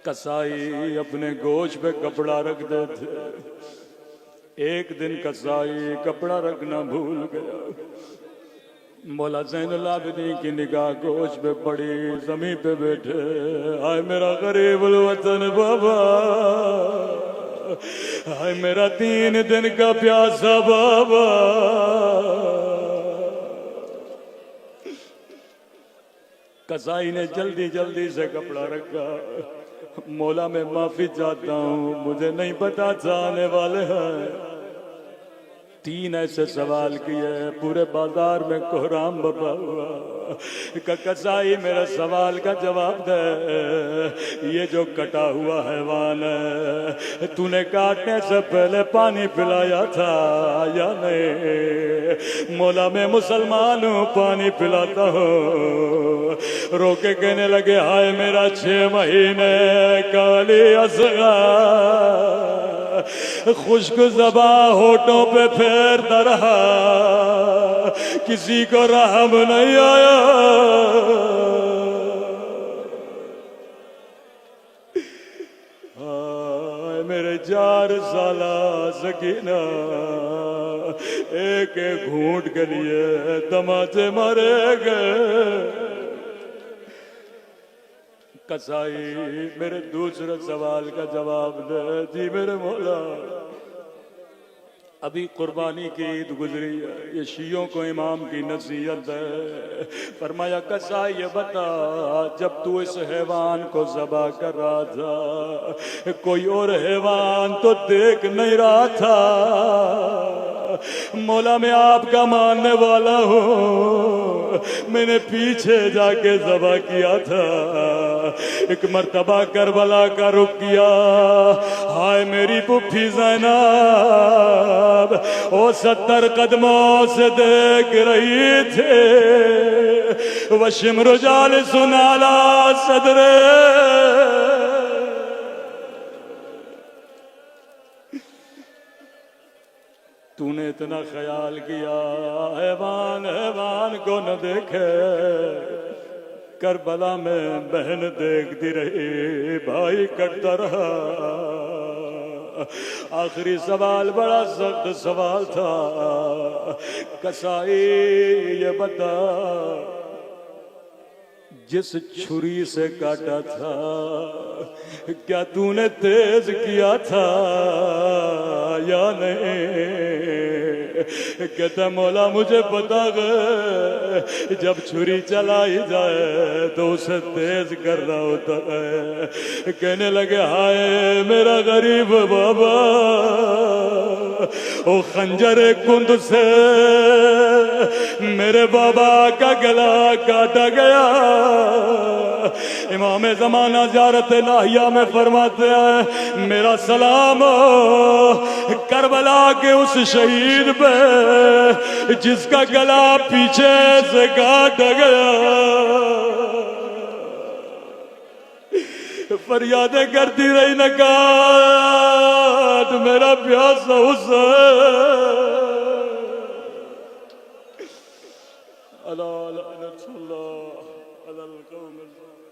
کسائی اپنے گوشت پہ کپڑا رکھ دیتے ایک دن کسائی کپڑا رکھنا بھول گیا مولا زین العابدین کی نگاہ گوش پہ پڑی، زمین پہ بیٹھے، آئے میرا غریب الوطن بابا، آئے میرا 3 دن کا پیاسا بابا۔ قصائی نے جلدی جلدی سے کپڑا رکھا، مولا میں معافی چاہتا ہوں، مجھے نہیں پتا تھا آنے والے ہیں۔ 3 ایسے سوال کیے، پورے بازار میں کوہرام بپا ہوا کہ قصائی میرے سوال کا جواب دے، یہ جو کٹا ہوا حیوان ہے تو نے کاٹنے سے پہلے پانی پلایا تھا یا نہیں؟ مولا میں مسلمان ہوں، پانی پلاتا ہوں۔ رو کے کہنے لگے ہائے میرا 6 مہینے کالی اصغر خشک زباں ہونٹوں پہ پھیرتا رہا، کسی کو رحم نہیں آیا۔ میرے 4 سالہ سکینہ ایک ایک گھونٹ کے لیے تماچے مارے گئے۔ قصائی میرے دوسرے سوال کا جواب دے۔ جی میرے مولا، ابھی قربانی کی عید گزری ہے، یہ شیعوں کو امام کی نصیحت ہے۔ فرمایا قصائی یہ بتا، جب تو اس حیوان کو ذبح کر رہا تھا کوئی اور حیوان تو دیکھ نہیں رہا تھا؟ مولا میں آپ کا ماننے والا ہوں، میں نے پیچھے جا کے ذبح کیا تھا۔ ایک مرتبہ کربلا کا رخ کیا، ہائے میری پھوپھی زینب وہ 70 قدموں سے دیکھ رہی تھے، وشم رجال سنالا صدرے۔ تو نے اتنا خیال کیا حیوان کو نہ دیکھے، کربلا میں بہن دیکھتی رہی، بھائی کٹتا رہا۔ آخری سوال بڑا سخت سوال تھا، قصائی یہ بتا، جس چھری سے کاٹا تھا کیا تو نے تیز کیا تھا یا نہیں؟ کہتا مولا مجھے پتا ہے جب چھری چلائی جائے تو اسے تیز کرنا ہوتا ہے۔ کہنے لگے ہائے میرا غریب بابا، وہ خنجر کند سے میرے بابا کا گلا کاٹا گیا۔ امام زمانہ زیارت الہیہ میں فرماتے ہیں میرا سلام کربلا کے اس شہید پہ جس کا گلا پیچھے سے کاٹا گیا۔ فریادیں کرتی رہی نہ کاٹ میرا پیاسا حسین۔ اللہ لعنت اللہ علی القوم الظالمین۔